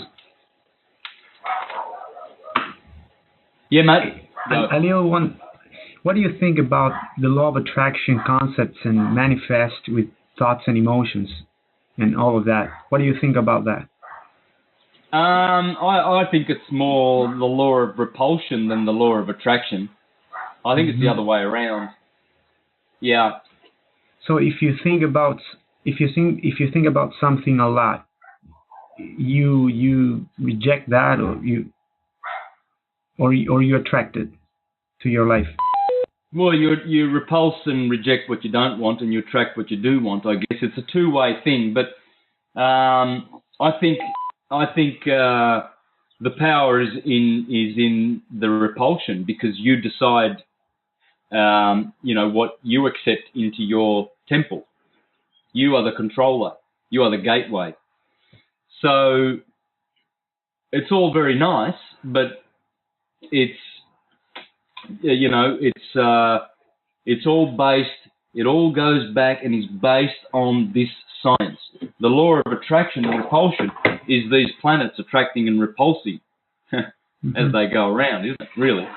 Yeah, mate. A little one. What do you think about the law of attraction concepts and manifest with thoughts and emotions and all of that? What do you think about that? I think it's more the law of repulsion than the law of attraction. I think it's the other way around. Yeah. So if you think about something a lot, you reject that, or you attract it to your life. Well, you repulse and reject what you don't want, and you attract what you do want. I guess it's a two-way thing. But I think the power is in the repulsion, because you decide, what you accept into your temple. You are the controller. You are the gateway. So it's all very nice, but it's all based. It all goes back and is based on this science. The law of attraction and repulsion is these planets attracting and repulsing as they go around, isn't it? Really.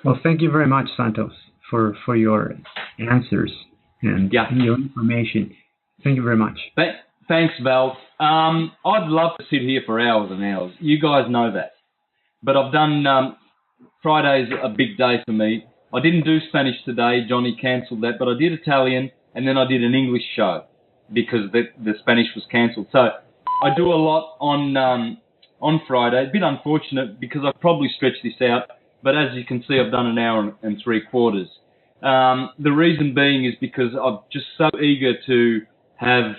Well, thank you very much, Santos, for your answers and your information. Thank you very much. Thanks, Val. I'd love to sit here for hours and hours. You guys know that. But I've done Friday's a big day for me. I didn't do Spanish today. Johnny cancelled that, but I did Italian, and then I did an English show because the Spanish was cancelled. So I do a lot on Friday. A bit unfortunate because I've probably stretched this out, but as you can see, I've done an hour and 3/4. The reason being is because I'm just so eager to have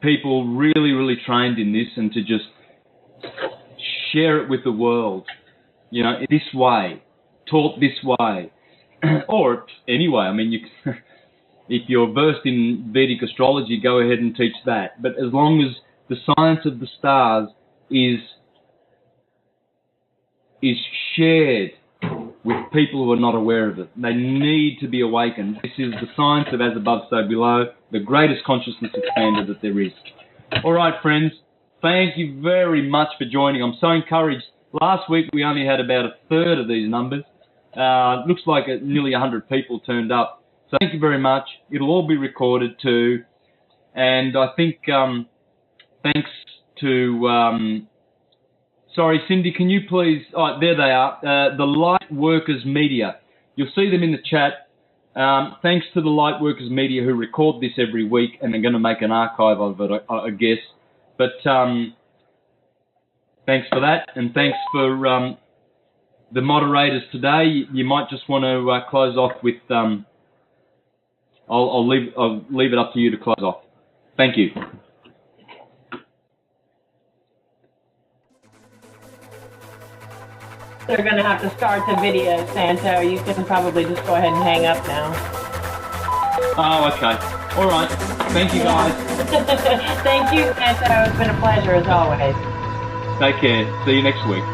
people really, really trained in this and to just share it with the world, this way, taught this way, or anyway. I mean, if you're versed in Vedic astrology, go ahead and teach that. But as long as the science of the stars is shared with people who are not aware of it, they need to be awakened. This is the science of as above, so below, the greatest consciousness expander that there is. All right, friends, thank you very much for joining. I'm so encouraged. Last week we only had about a third of these numbers. Looks like nearly 100 people turned up. So thank you very much. It'll all be recorded too. And I think thanks to... sorry, Cindy, can you please... Oh, there they are. The Light Workers Media. You'll see them in the chat. Thanks to the Light Workers Media who record this every week, and they're going to make an archive of it, I guess. But thanks for that, and thanks for the moderators today. You might just want to close off with... I'll leave it up to you to close off. Thank you. They're going to have to start the video, Santo. You can probably just go ahead and hang up now. Oh, okay. All right. Thank you, guys. Thank you, Santo. It's been a pleasure, as always. Take care. See you next week.